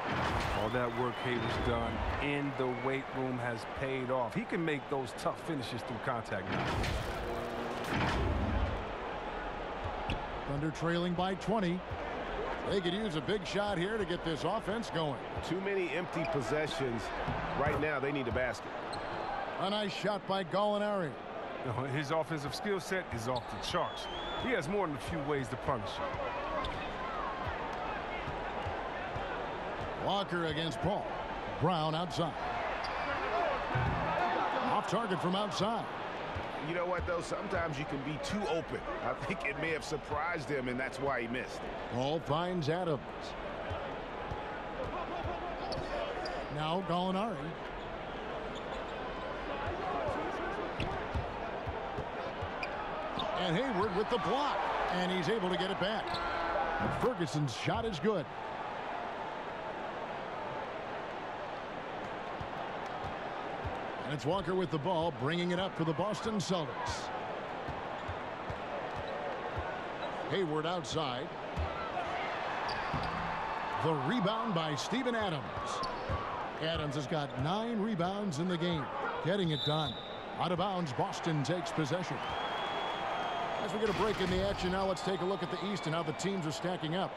Speaker 3: All that work Hayward's done in the weight room has paid off. He can make those tough finishes through contact now.
Speaker 1: Thunder trailing by 20. They could use a big shot here to get this offense going.
Speaker 13: Too many empty possessions. Right now, they need a basket.
Speaker 1: A nice shot by Gallinari.
Speaker 3: His offensive skill set is off the charts. He has more than a few ways to punish.
Speaker 1: Walker against Paul. Brown outside. Off target from outside.
Speaker 5: You know what, though? Sometimes you can be too open. I think it may have surprised him, and that's why he missed.
Speaker 1: Paul finds Adams. Now Gallinari. And Hayward with the block. And he's able to get it back. Ferguson's shot is good. And it's Walker with the ball, bringing it up for the Boston Celtics. Hayward outside. The rebound by Steven Adams. Adams has got 9 rebounds in the game. Getting it done. Out of bounds, Boston takes possession. As we get a break in the action now, let's take a look at the East and how the teams are stacking up.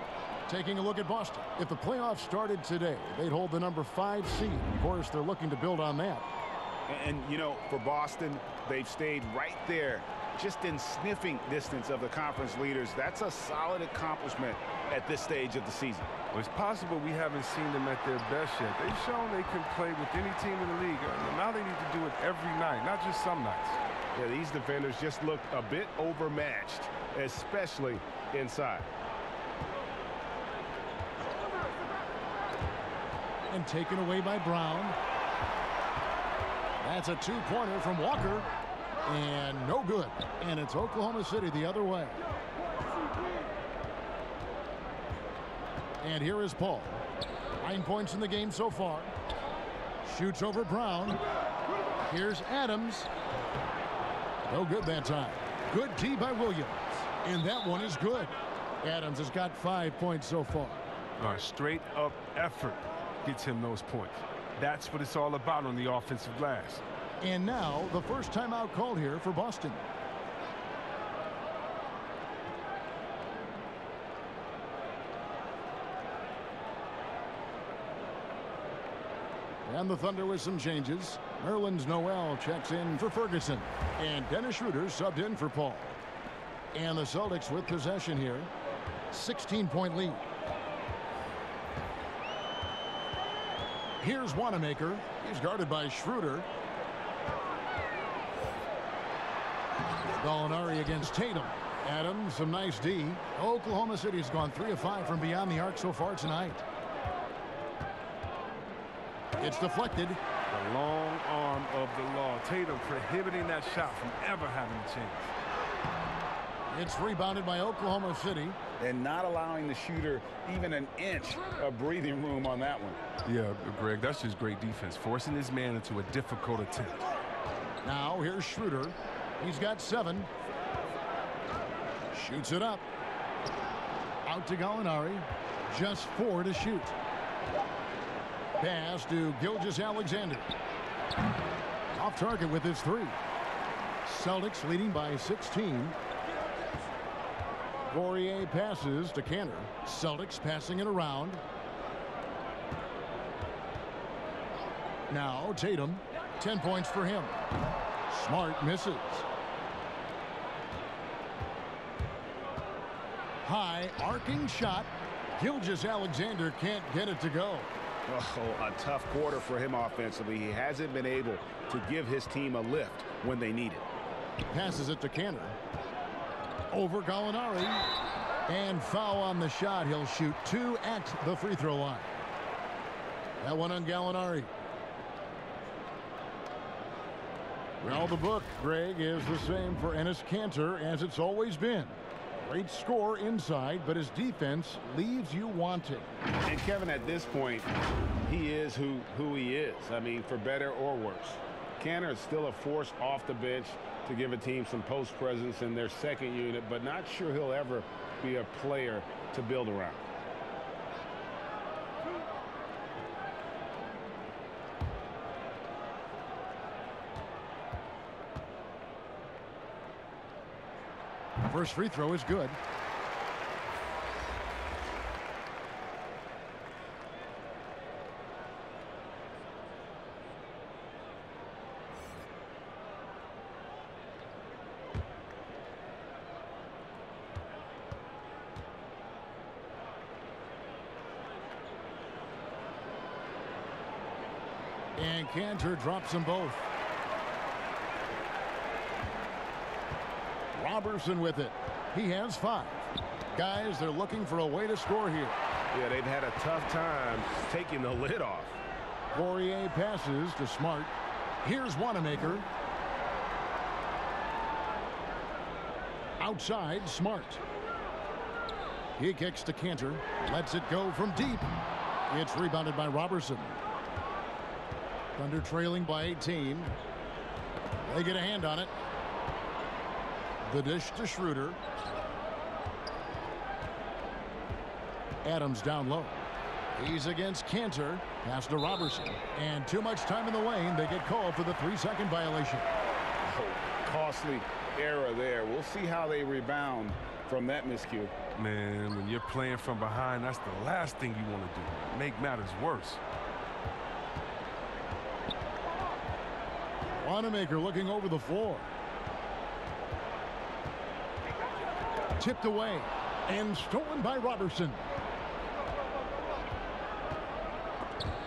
Speaker 1: Taking a look at Boston. If the playoffs started today, they'd hold the number 5 seed. Of course, they're looking to build on that.
Speaker 5: And, you know, for Boston, they've stayed right there, just in sniffing distance of the conference leaders. That's a solid accomplishment at this stage of the season.
Speaker 3: Well, it's possible we haven't seen them at their best yet. They've shown they can play with any team in the league. Now they need to do it every night, not just some nights.
Speaker 13: Yeah, these defenders just looked a bit overmatched, especially inside.
Speaker 1: And taken away by Brown. That's a two-pointer from Walker. And no good. And it's Oklahoma City the other way. And here is Paul. 9 points in the game so far. Shoots over Brown. Here's Adams. No good that time. Good D by Williams. And that one is good. Adams has got 5 points so far.
Speaker 3: Straight up effort gets him those points. That's what it's all about on the offensive glass.
Speaker 1: And now the first timeout called here for Boston. And the Thunder with some changes. Nerlens Noel checks in for Ferguson. And Dennis Schroeder subbed in for Paul. And the Celtics with possession here. 16-point lead. Here's Wanamaker. He's guarded by Schroeder. Gallinari against Tatum. Adams, some nice D. Oklahoma City's gone 3 of 5 from beyond the arc so far tonight. It's deflected.
Speaker 3: The long arm of the law. Tatum prohibiting that shot from ever having a chance.
Speaker 1: It's rebounded by Oklahoma City.
Speaker 5: And not allowing the shooter even an inch of breathing room on that one.
Speaker 3: Yeah, Greg, that's just great defense. Forcing his man into a difficult attempt.
Speaker 1: Now here's Schroeder. He's got 7. Shoots it up. Out to Gallinari. Just 4 to shoot. Pass to Gilgeous-Alexander. Off target with his 3. Celtics leading by 16. Poirier passes to Cantor. Celtics passing it around. Now Tatum. 10 points for him. Smart misses. High arcing shot. Gilgeous-Alexander can't get it to go.
Speaker 5: Oh, a tough quarter for him offensively. He hasn't been able to give his team a lift when they need it.
Speaker 1: Passes it to Cantor. Over Gallinari. And foul on the shot. He'll shoot 2 at the free throw line. That one on Gallinari. Well, the book, Greg, is the same for Enes Kanter as it's always been. Great score inside, but his defense leaves you wanting.
Speaker 5: And Kevin, at this point, he is who he is. I mean, for better or worse. Kanter is still a force off the bench to give a team some post presence in their second unit, but not sure he'll ever be a player to build around.
Speaker 1: First free throw is good. And Kanter drops them both. Robertson with it. He has 5. Guys, they're looking for a way to score here.
Speaker 13: Yeah, they've had a tough time taking the lid off.
Speaker 1: Poirier passes to Smart. Here's Wanamaker. Outside, Smart. He kicks to Kanter. Lets it go from deep. It's rebounded by Robertson. Thunder trailing by 18. They get a hand on it. The dish to Schroeder. Adams down low. He's against Kanter. Pass to Robertson. And too much time in the lane. They get called for the 3-second violation.
Speaker 5: Oh, costly error there. We'll see how they rebound from that miscue.
Speaker 3: Man, when you're playing from behind, that's the last thing you want to do. Make matters worse.
Speaker 1: Wanamaker looking over the floor. Tipped away and stolen by Robertson.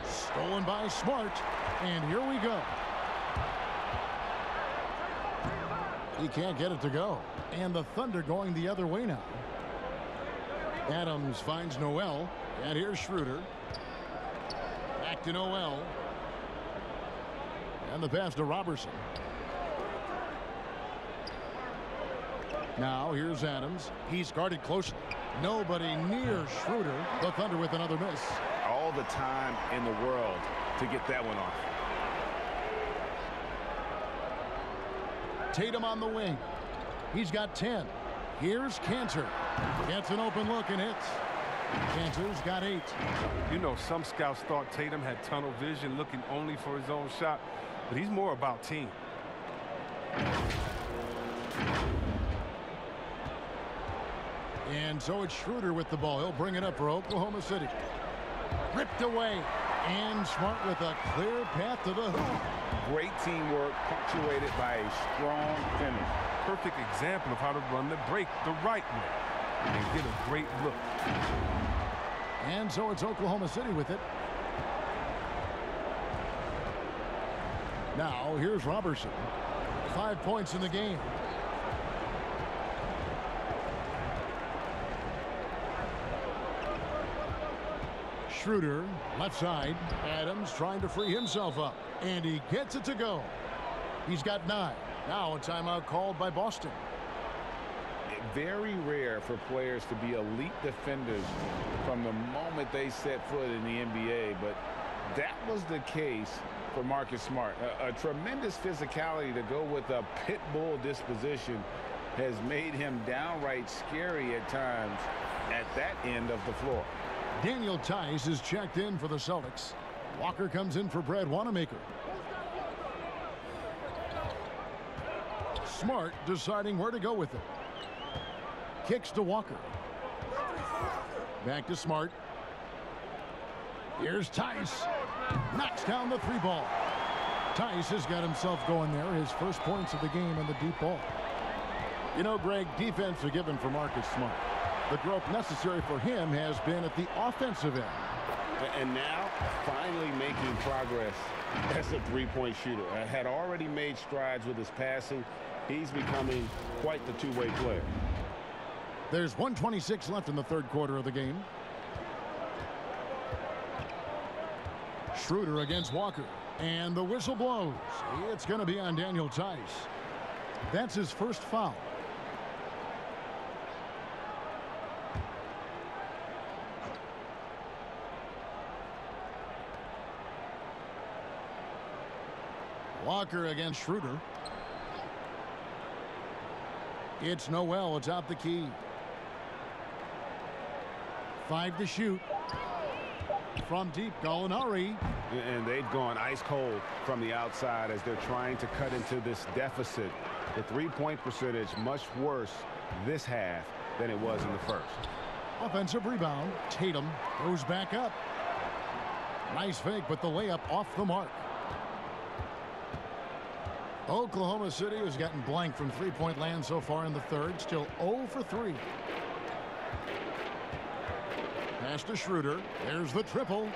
Speaker 1: Stolen by Smart, and here we go. He can't get it to go, and the Thunder going the other way now. Adams finds Noel, and here's Schroeder. Back to Noel. And the pass to Robertson. Now here's Adams. He's guarded closely. Nobody near Schroeder. The Thunder with another miss.
Speaker 5: All the time in the world to get that one off.
Speaker 1: Tatum on the wing. He's got 10. Here's Cantor. Gets an open look and hits. Cantor's got 8.
Speaker 3: You know, some scouts thought Tatum had tunnel vision, looking only for his own shot, but he's more about team.
Speaker 1: And so it's Schroeder with the ball. He'll bring it up for Oklahoma City. Ripped away. And Smart with a clear path to the hoop.
Speaker 5: Great teamwork, punctuated by a strong finish.
Speaker 3: Perfect example of how to run the break the right way and get a great look.
Speaker 1: And so it's Oklahoma City with it. Now here's Robertson. 5 points in the game. Schroeder, left side. Adams trying to free himself up. And he gets it to go. He's got 9. Now a timeout called by Boston.
Speaker 2: Very rare for players to be elite defenders from the moment they set foot in the NBA, but that was the case for Marcus Smart. A tremendous physicality to go with a pit bull disposition has made him downright scary at times at that end of the floor.
Speaker 1: Daniel Tice is checked in for the Celtics. Walker comes in for Brad Wanamaker. Smart deciding where to go with it. Kicks to Walker. Back to Smart. Here's Tice. Knocks down the 3-ball. Tice has got himself going there. His first points of the game on the deep ball. You know, Greg, defense are given for Marcus Smart. The growth necessary for him has been at the offensive end.
Speaker 2: And now, finally making progress as a three-point shooter. Had already made strides with his passing. He's becoming quite the two-way player.
Speaker 1: There's 1:26 left in the third quarter of the game. Schroeder against Walker. And the whistle blows. It's going to be on Daniel Tice. That's his first foul. Walker against Schroeder. It's Noel atop the key. 5 to shoot. From deep, Gallinari.
Speaker 5: And they've gone ice cold from the outside as they're trying to cut into this deficit. The three-point percentage much worse this half than it was in the first.
Speaker 1: Offensive rebound. Tatum goes back up. Nice fake, but the layup off the mark. Oklahoma City has gotten blank from three-point land so far in the third. Still 0 for 3. Pass to Schroeder. There's the triple.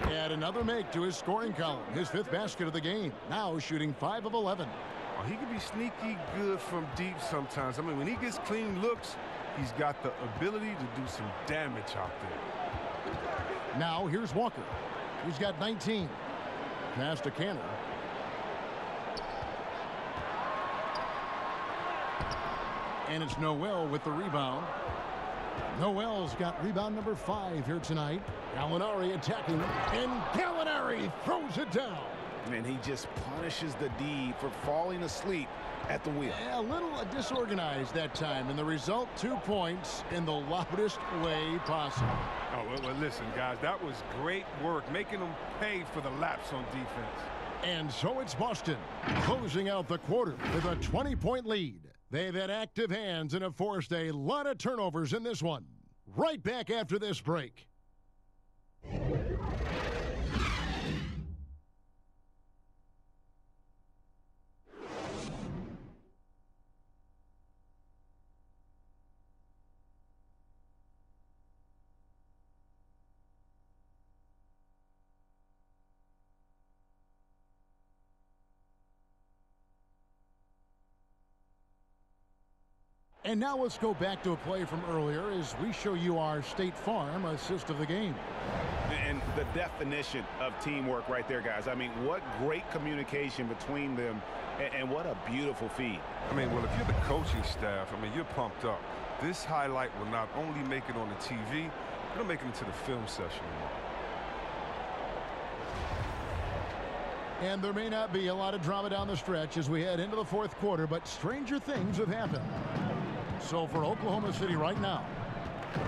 Speaker 1: Add another make to his scoring column. His 5th basket of the game. Now shooting 5 of 11.
Speaker 3: Oh, he can be sneaky good from deep sometimes. I mean, when he gets clean looks, he's got the ability to do some damage out there.
Speaker 1: Now here's Walker. He's got 19. Pass to Cantor. And it's Noel with the rebound. Noel's got rebound number 5 here tonight. Gallinari attacking, and Gallinari throws it down.
Speaker 5: And he just punishes the D for falling asleep at the wheel.
Speaker 1: A little disorganized that time, and the result 2 points in the loudest way possible.
Speaker 3: Oh, well, listen, guys, that was great work, making them pay for the laps on defense.
Speaker 1: And so it's Boston closing out the quarter with a 20-point lead. They've had active hands and have forced a lot of turnovers in this one. Right back after this break. And now let's go back to a play from earlier as we show you our State Farm assist of the game.
Speaker 5: And the definition of teamwork right there, guys. I mean, what great communication between them, and what a beautiful feed.
Speaker 3: I mean, well, if you're the coaching staff, I mean, you're pumped up. This highlight will not only make it on the TV, it'll make it into the film session tomorrow.
Speaker 1: And there may not be a lot of drama down the stretch as we head into the fourth quarter, but stranger things have happened. So for Oklahoma City right now,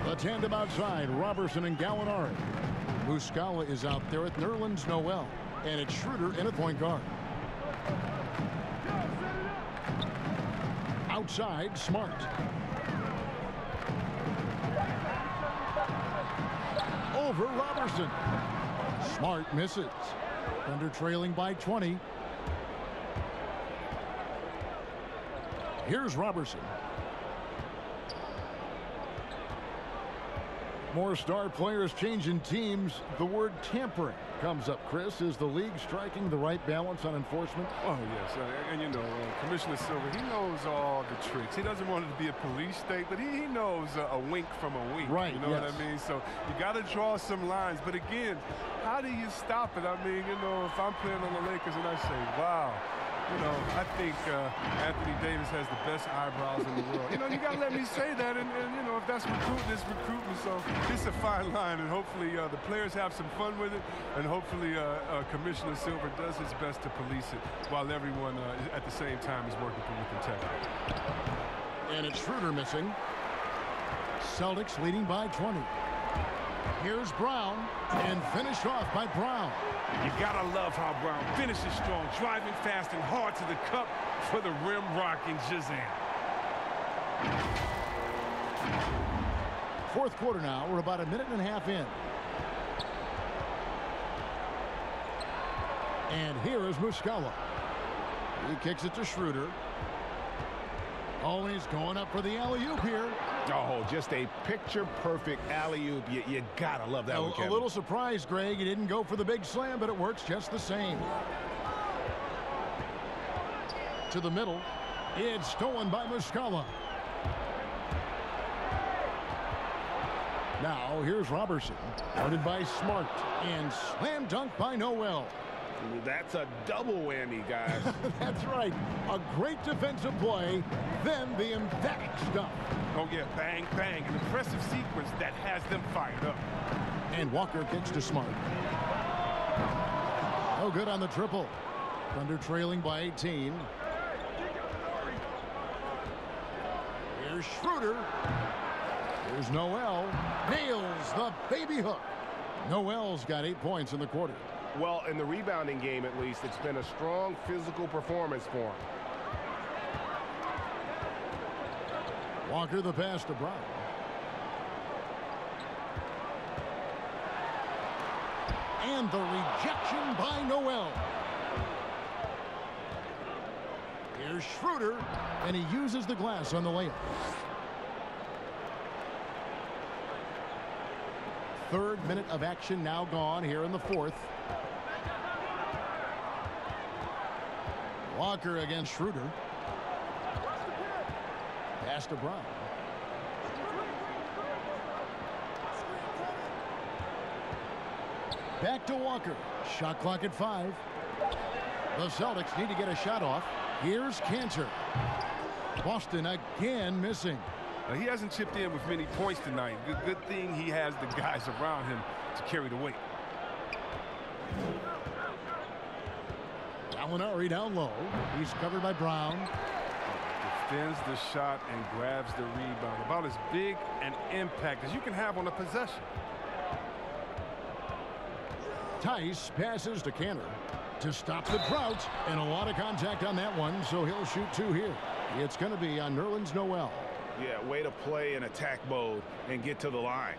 Speaker 1: the tandem outside, Robertson and Gallinari. Muscala is out there with Nerlens Noel, and it's Schroeder in at point guard. Outside, Smart. Over Robertson. Smart misses. Thunder trailing by 20. Here's Robertson. More star players changing teams. The word tampering comes up, Chris. Is the league striking the right balance on enforcement?
Speaker 3: Oh, yes. And you know, Commissioner Silver, he knows all the tricks. He doesn't want it to be a police state, but he knows a wink from a wink.
Speaker 1: Right,
Speaker 3: you know what I mean? So you got to draw some lines. But again, how do you stop it? I mean, you know, if I'm playing on the Lakers and I say, wow, you know, I think Anthony Davis has the best eyebrows in the world. You know, you got to let me say that. And, you know, if that's recruiting, it's recruiting. So it's a fine line. And hopefully the players have some fun with it. And hopefully Commissioner Silver does his best to police it while everyone at the same time is working with integrity.
Speaker 1: And it's Schroeder missing. Celtics leading by 20. Here's Brown, and finished off by Brown.
Speaker 13: You gotta love how Brown finishes strong, driving fast and hard to the cup for the rim rocking Shazam.
Speaker 1: Fourth quarter now. We're about a minute and a half in. And here is Muscala. He kicks it to Schroeder. Oh, he's going up for the alley-oop here.
Speaker 5: Oh, just a picture-perfect alley-oop. You gotta love that one, Kevin.
Speaker 1: A little surprised, Greg. He didn't go for the big slam, but it works just the same. To the middle. It's stolen by Muscala. Now, here's Robertson. Guarded by Smart. And slam dunk by Noel.
Speaker 5: That's a double whammy, guys.
Speaker 1: That's right. A great defensive play, then the emphatic stuff.
Speaker 13: Oh, yeah, bang, bang. An impressive sequence that has them fired up.
Speaker 1: And Walker kicks to Smart. No good on the triple. Thunder trailing by 18. Here's Schroeder. Here's Noel. Nails the baby hook. Noel's got 8 points in the quarter.
Speaker 13: Well, in the rebounding game, at least, it's been a strong physical performance for him.
Speaker 1: Walker the pass to Brown. And the rejection by Noel. Here's Schroeder, and he uses the glass on the layup. Third minute of action now gone here in the fourth. Walker against Schroeder. Pass to Brown. Back to Walker. Shot clock at 5. The Celtics need to get a shot off. Here's Cantor. Boston again missing.
Speaker 3: He hasn't chipped in with many points tonight. Good thing he has the guys around him to carry the weight.
Speaker 1: Gallinari down low. He's covered by Brown.
Speaker 3: Defends the shot and grabs the rebound. About as big an impact as you can have on a possession.
Speaker 1: Tice passes to Cantor to stop the drought, and a lot of contact on that one, so he'll shoot 2 here. It's going to be on Nerlens Noel.
Speaker 5: Yeah, way to play in attack mode and get to the line.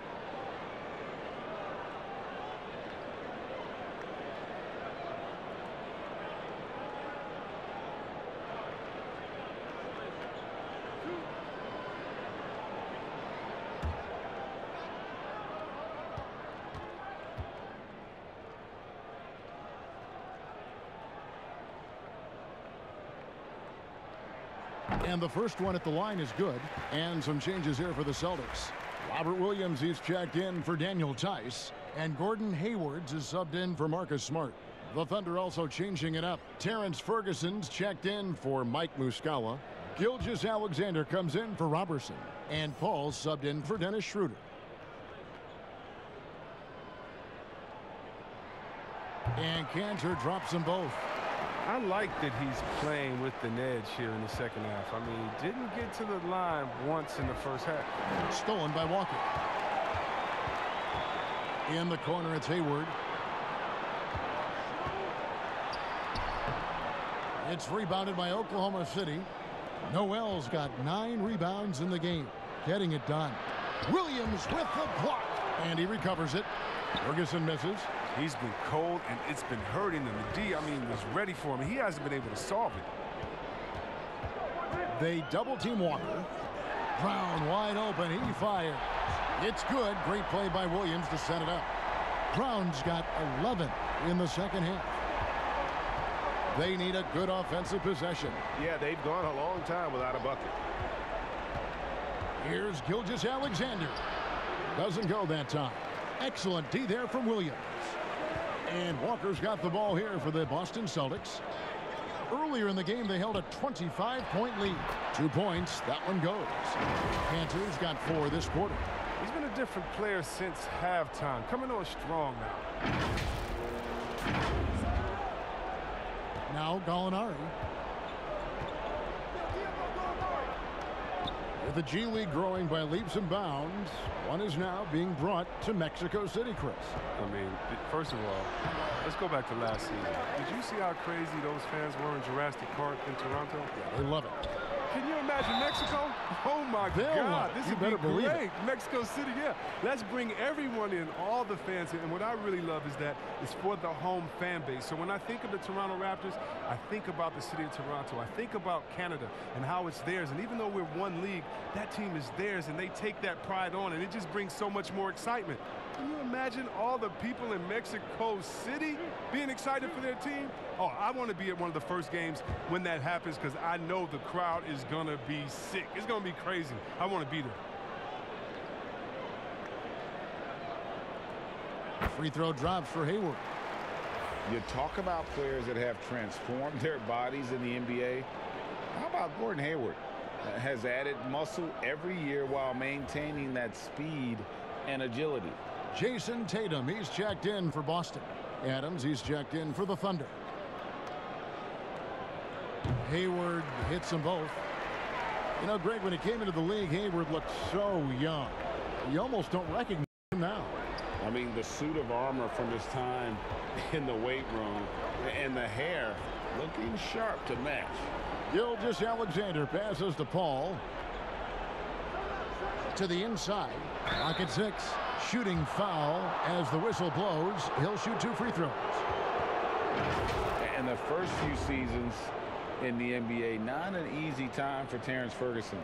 Speaker 1: And the first one at the line is good. And some changes here for the Celtics. Robert Williams, he's checked in for Daniel Tice. And Gordon Haywards is subbed in for Marcus Smart. The Thunder also changing it up. Terrence Ferguson's checked in for Mike Muscala. Gilgeous Alexander comes in for Robertson. And Paul's subbed in for Dennis Schroeder. And Cantor drops them both.
Speaker 3: I like that he's playing with an edge here in the second half. I mean, he didn't get to the line once in the first half.
Speaker 1: Stolen by Walker. In the corner, it's Hayward. It's rebounded by Oklahoma City. Noel's got 9 rebounds in the game. Getting it done. Williams with the block. And he recovers it. Ferguson misses.
Speaker 3: He's been cold, and it's been hurting him. The D, I mean, was ready for him. He hasn't been able to solve it.
Speaker 1: They double-team Walker. Brown wide open. He fires. It's good. Great play by Williams to set it up. Brown's got 11 in the second half. They need a good offensive possession.
Speaker 13: Yeah, they've gone a long time without a bucket.
Speaker 1: Here's Gilgeous Alexander. Doesn't go that time. Excellent D there from Williams. And Walker's got the ball here for the Boston Celtics. Earlier in the game, they held a 25-point lead. 2 points. That one goes. Cantor's got 4 this quarter.
Speaker 3: He's been a different player since halftime. Coming on strong now.
Speaker 1: Now Gallinari. With the G League growing by leaps and bounds, one is now being brought to Mexico City, Chris.
Speaker 3: I mean, first of all, let's go back to last season. Did you see how crazy those fans were in Jurassic Park in Toronto?
Speaker 1: Yeah, they love it.
Speaker 3: Can you imagine Mexico? Oh, my God. This would be great. Mexico City, yeah. Let's bring everyone in, all the fans in. And what I really love is that it's for the home fan base. So when I think of the Toronto Raptors, I think about the city of Toronto. I think about Canada and how it's theirs. And even though we're one league, that team is theirs, and they take that pride on, and it just brings so much more excitement. Can you imagine all the people in Mexico City being excited for their team? Oh, I want to be at one of the first games when that happens because I know the crowd is going to be sick. It's going to be crazy. I want to be there.
Speaker 1: Free throw drops for Hayward.
Speaker 2: You talk about players that have transformed their bodies in the NBA. How about Gordon Hayward? Has added muscle every year while maintaining that speed and agility.
Speaker 1: Jason Tatum, he's checked in for Boston. Adams, he's checked in for the Thunder. Hayward hits them both. You know, Greg, when he came into the league, Hayward looked so young. You almost don't recognize him now.
Speaker 2: I mean, the suit of armor from his time in the weight room and the hair looking sharp to match.
Speaker 1: Gilgeous Alexander passes to Paul. To the inside. Clock at 6. Shooting foul as the whistle blows. He'll shoot 2 free throws.
Speaker 2: And the first few seasons in the NBA, not an easy time for Terrence Ferguson.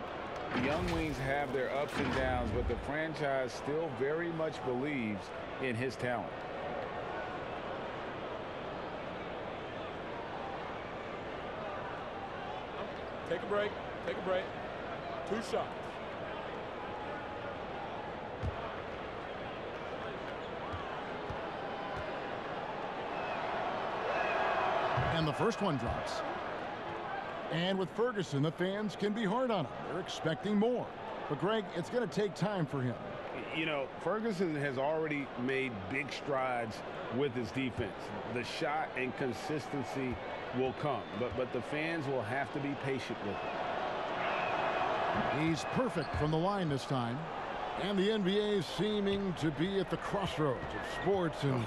Speaker 2: The young wings have their ups and downs, but the franchise still very much believes in his talent.
Speaker 7: Take a break. Take a break. 2 shots.
Speaker 1: And the first one drops. And with Ferguson, the fans can be hard on him. They're expecting more. But, Greg, it's going to take time for him.
Speaker 2: You know, Ferguson has already made big strides with his defense. The shot and consistency will come, but the fans will have to be patient with him.
Speaker 1: He's perfect from the line this time. And the NBA is seeming to be at the crossroads of sports and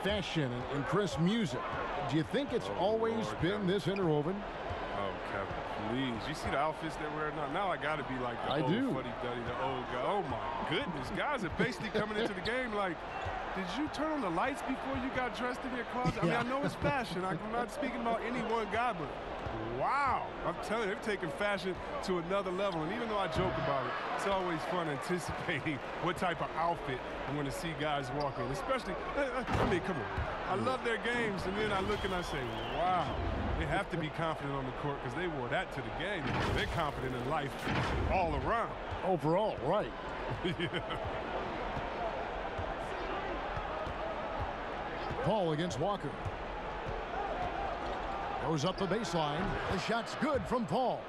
Speaker 1: fashion and Chris, music. Do you think it's always been this interwoven?
Speaker 3: Oh, Kevin, please. You see the outfits they're wearing now? Now I got to be like the old fuddy-duddy, the old guy. Oh, my goodness. Guys are basically coming into the game like, did you turn on the lights before you got dressed in your closet? I mean, I know it's fashion. I'm not speaking about any one guy, but wow. I'm telling you, they're taking fashion to another level. And even though I joke about it, it's always fun anticipating what type of outfit I'm going to see guys walk in. Especially, I mean, come on. I love their games, and then I look and I say, wow. They have to be confident on the court because they wore that to the game. They're confident in life all around.
Speaker 1: Overall, right.
Speaker 3: Yeah.
Speaker 1: Paul against Walker. Goes up the baseline. The shot's good from Paul.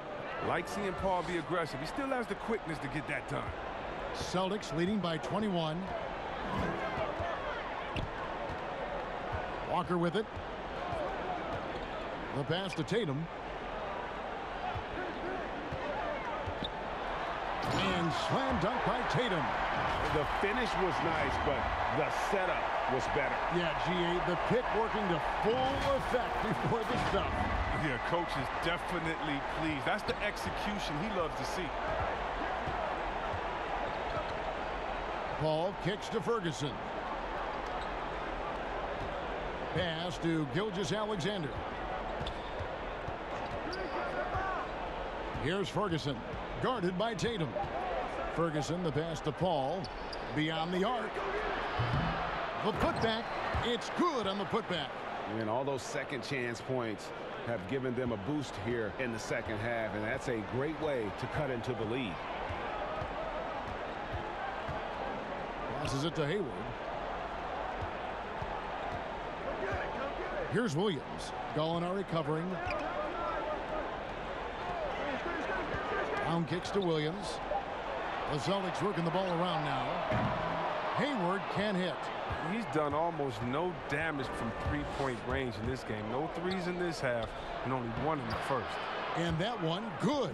Speaker 3: Like seeing Paul be aggressive. He still has the quickness to get that done.
Speaker 1: Celtics leading by 21. Walker with it. The pass to Tatum. And slam dunk by Tatum.
Speaker 5: The finish was nice, but the setup was better.
Speaker 1: Yeah, G8, the pick working to full effect before the stuff.
Speaker 3: Yeah, coach is definitely pleased. That's the execution he loves to see.
Speaker 1: Paul kicks to Ferguson. Pass to Gilgeous-Alexander. Here's Ferguson, guarded by Tatum. Ferguson, the pass to Paul, beyond the arc. The putback, it's good on the putback.
Speaker 5: And all those second chance points have given them a boost here in the second half, and that's a great way to cut into the lead.
Speaker 1: Passes it to Hayward. Here's Williams. Gallinari covering. Down kicks to Williams. The Celtics working the ball around now. Hayward can't hit.
Speaker 3: He's done almost no damage from three-point range in this game. No threes in this half and only one in the first.
Speaker 1: And that one, good.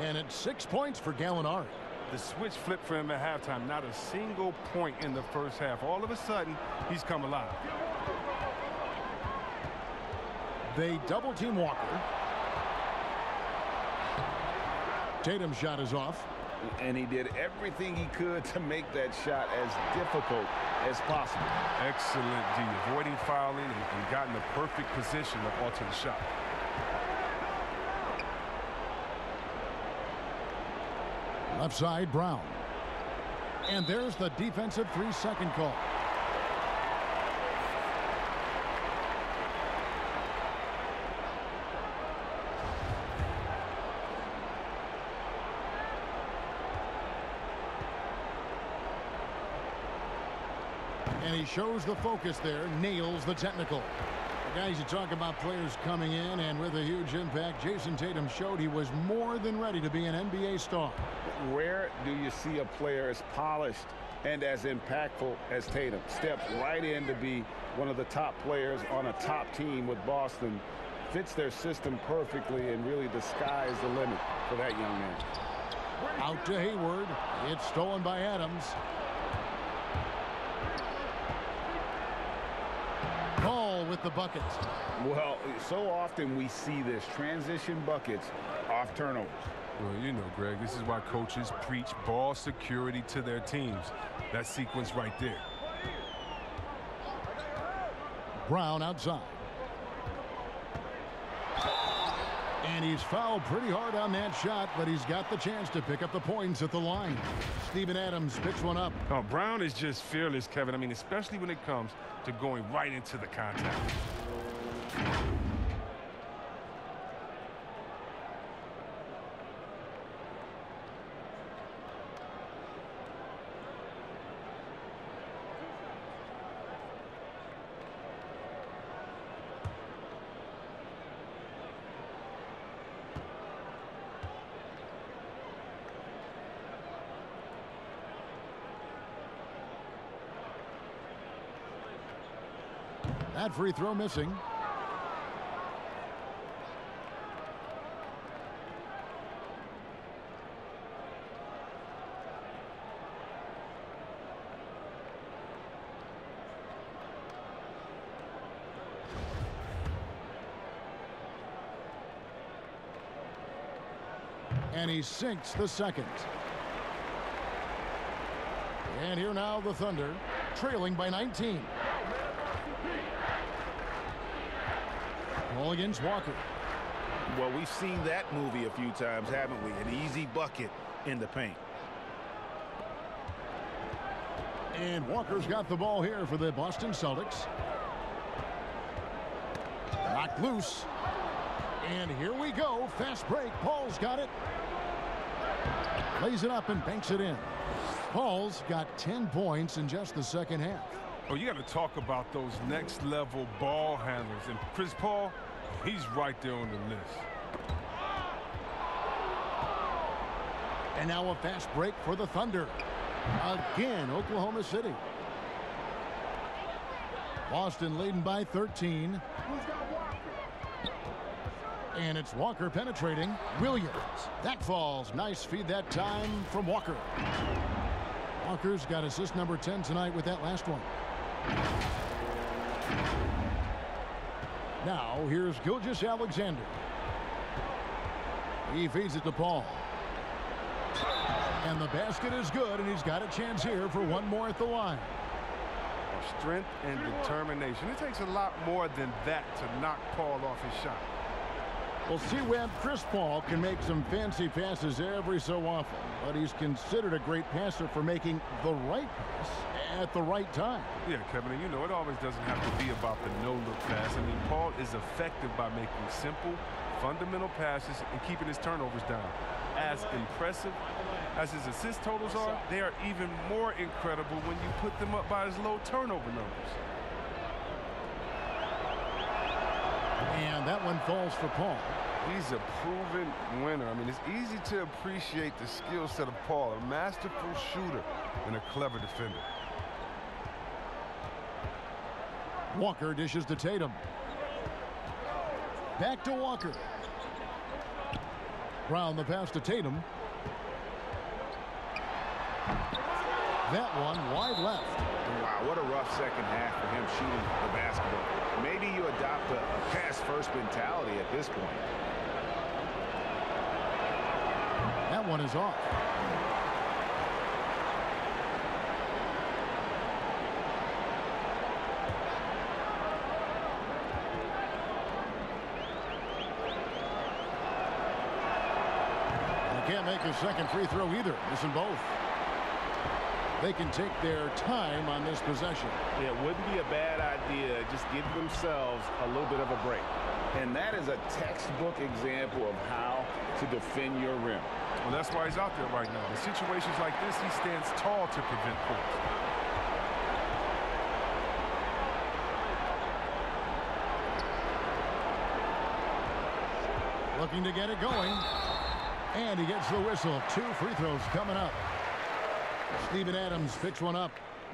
Speaker 1: And it's 6 points for Gallinari.
Speaker 3: The switch flipped for him at halftime. Not a single point in the first half. All of a sudden, he's come alive.
Speaker 1: They double-team Walker. Tatum's shot is off.
Speaker 5: And he did everything he could to make that shot as difficult as possible.
Speaker 3: Excellent D. Avoiding fouling and got in the perfect position to alter the shot.
Speaker 1: Left side, Brown. And there's the defensive 3-second call. And he shows the focus there, nails the technical. Guys, you talk about players coming in and with a huge impact. Jason Tatum showed he was more than ready to be an NBA star.
Speaker 5: Rare do you see a player as polished and as impactful as Tatum. Steps right in to be one of the top players on a top team with Boston. Fits their system perfectly, and really the sky is the limit for that young man.
Speaker 1: Out to Hayward. It's stolen by Adams. Paul with the bucket.
Speaker 5: Well, so often we see this, transition buckets off turnovers.
Speaker 3: Well, you know, Greg, this is why coaches preach ball security to their teams. That sequence right there.
Speaker 1: Brown outside. And he's fouled pretty hard on that shot, but he's got the chance to pick up the points at the line. Steven Adams picks one up.
Speaker 3: Oh, Brown is just fearless, Kevin. I mean, especially when it comes to going right into the contact.
Speaker 1: That free throw missing. And he sinks the second. And here now the Thunder, trailing by 19. Ball against Walker.
Speaker 5: Well, we've seen that movie a few times, haven't we? An easy bucket in the paint.
Speaker 1: And Walker's got the ball here for the Boston Celtics. Knocked loose. And here we go. Fast break. Paul's got it. Lays it up and banks it in. Paul's got 10 points in just the second half.
Speaker 3: Oh, you got to talk about those next level ball handlers. And Chris Paul, he's right there on the list.
Speaker 1: And now a fast break for the Thunder. Again, Oklahoma City. Boston leading by 13. And it's Walker penetrating. Williams. That falls. Nice feed that time from Walker. Walker's got assist number 10 tonight with that last one. Now here's Gilgeous-Alexander. He feeds it to Paul. And the basket is good, and he's got a chance here for one more at the line.
Speaker 3: Strength and determination. It takes a lot more than that to knock Paul off his shot.
Speaker 1: Well, C-Web, Chris Paul can make some fancy passes every so often, but he's considered a great passer for making the right pass at the right time.
Speaker 3: Yeah, Kevin, and you know, it always doesn't have to be about the no-look pass. I mean, Paul is effective by making simple, fundamental passes and keeping his turnovers down. As impressive as his assist totals are, they are even more incredible when you put them up by his low turnover numbers.
Speaker 1: And that one falls for Paul.
Speaker 3: He's a proven winner. I mean, it's easy to appreciate the skill set of Paul, a masterful shooter and a clever defender.
Speaker 1: Walker dishes to Tatum. Back to Walker. Brown the pass to Tatum. That one wide left.
Speaker 5: Wow, what a rough second half for him shooting the basketball. Maybe you adopt a pass-first mentality at this point.
Speaker 1: That one is off. They can't make a second free throw either. Missing both. They can take their time on this possession.
Speaker 5: Yeah, it wouldn't be a bad idea. Just give themselves a little bit of a break. And that is a textbook example of how to defend your rim.
Speaker 3: Well, that's why he's out there right now. In situations like this, he stands tall to prevent points.
Speaker 1: Looking to get it going. And he gets the whistle. 2 free throws coming up. Steven Adams picks one up.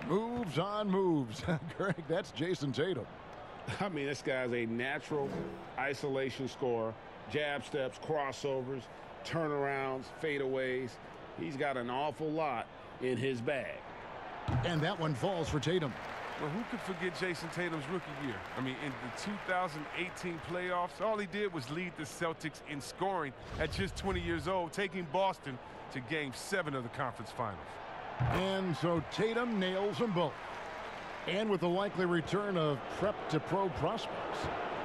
Speaker 1: Moves on moves. Greg, that's Jason Tatum.
Speaker 5: I mean, this guy's a natural isolation scorer. Jab steps, crossovers, turnarounds, fadeaways. He's got an awful lot in his bag.
Speaker 1: And that one falls for Tatum.
Speaker 3: Well, who could forget Jason Tatum's rookie year? I mean, in the 2018 playoffs, all he did was lead the Celtics in scoring at just 20 years old, taking Boston to Game 7 of the conference finals.
Speaker 1: And so Tatum nails them both. And with the likely return of prep-to-pro prospects,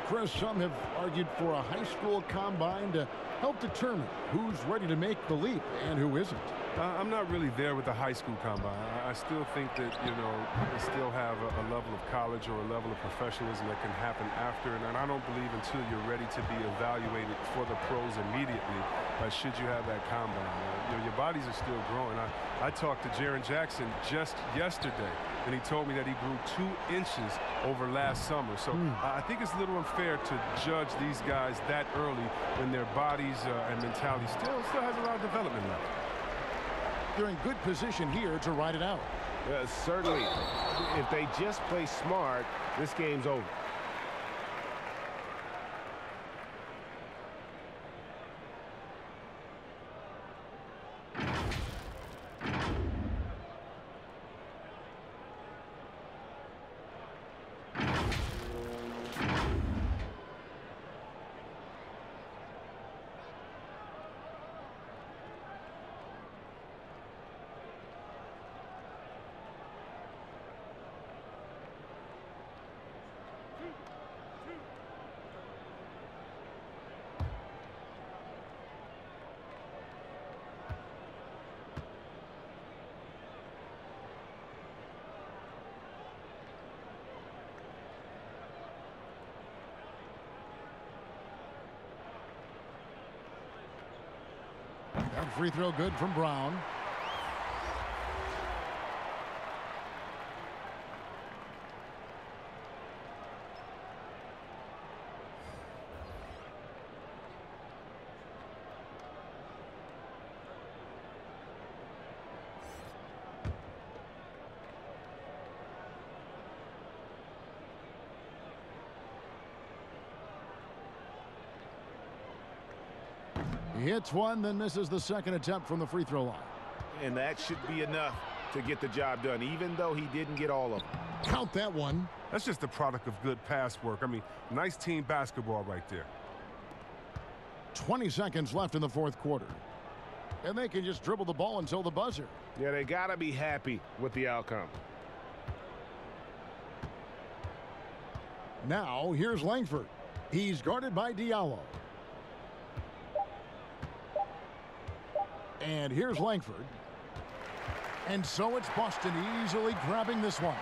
Speaker 1: Chris, some have argued for a high school combine to help determine who's ready to make the leap and who isn't.
Speaker 3: I'm not really there with the high school combine. I still think that, you know, they still have a level of college or a level of professionalism that can happen after. And I don't believe until you're ready to be evaluated for the pros immediately, should you have that combine. Your bodies are still growing. I talked to Jaren Jackson just yesterday, and he told me that he grew 2 inches over last summer. So I think it's a little unfair to judge these guys that early when their bodies and mentality still has a lot of development left.
Speaker 1: They're in good position here to ride it out.
Speaker 13: Certainly, if they just play smart, this game's over.
Speaker 1: That free throw good from Brown. He hits one, then misses the second attempt from the free throw line.
Speaker 5: And that should be enough to get the job done, even though he didn't get all of them.
Speaker 1: Count that one.
Speaker 3: That's just the product of good pass work. I mean, nice team basketball right there.
Speaker 1: 20 seconds left in the fourth quarter. And they can just dribble the ball until the buzzer.
Speaker 5: Yeah, they got to be happy with the outcome.
Speaker 1: Now, here's Langford. He's guarded by Diallo. And here's Langford. And so it's Boston easily grabbing this one.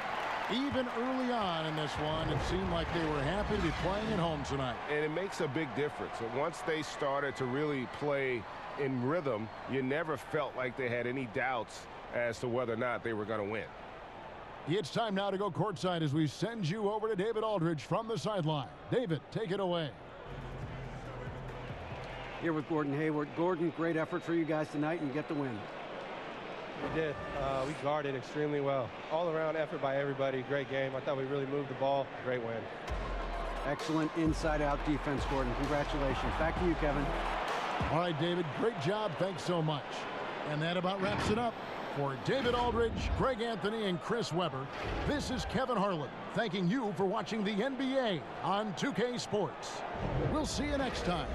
Speaker 1: Even early on in this one, it seemed like they were happy to be playing at home tonight.
Speaker 13: And it makes a big difference. And once they started to really play in rhythm, you never felt like they had any doubts as to whether or not they were going to win.
Speaker 1: It's time now to go courtside as we send you over to David Aldridge from the sideline. David, take it away.
Speaker 4: Here with Gordon Hayward. Gordon, great effort for you guys tonight, and you get the win.
Speaker 14: We did. We guarded extremely well. All-around effort by everybody. Great game. I thought we really moved the ball. Great win.
Speaker 4: Excellent inside-out defense, Gordon. Congratulations. Back to you, Kevin.
Speaker 1: All right, David, great job. Thanks so much. And that about wraps it up. For David Aldridge, Greg Anthony, and Chris Webber, this is Kevin Harlan thanking you for watching the NBA on 2K Sports. We'll see you next time.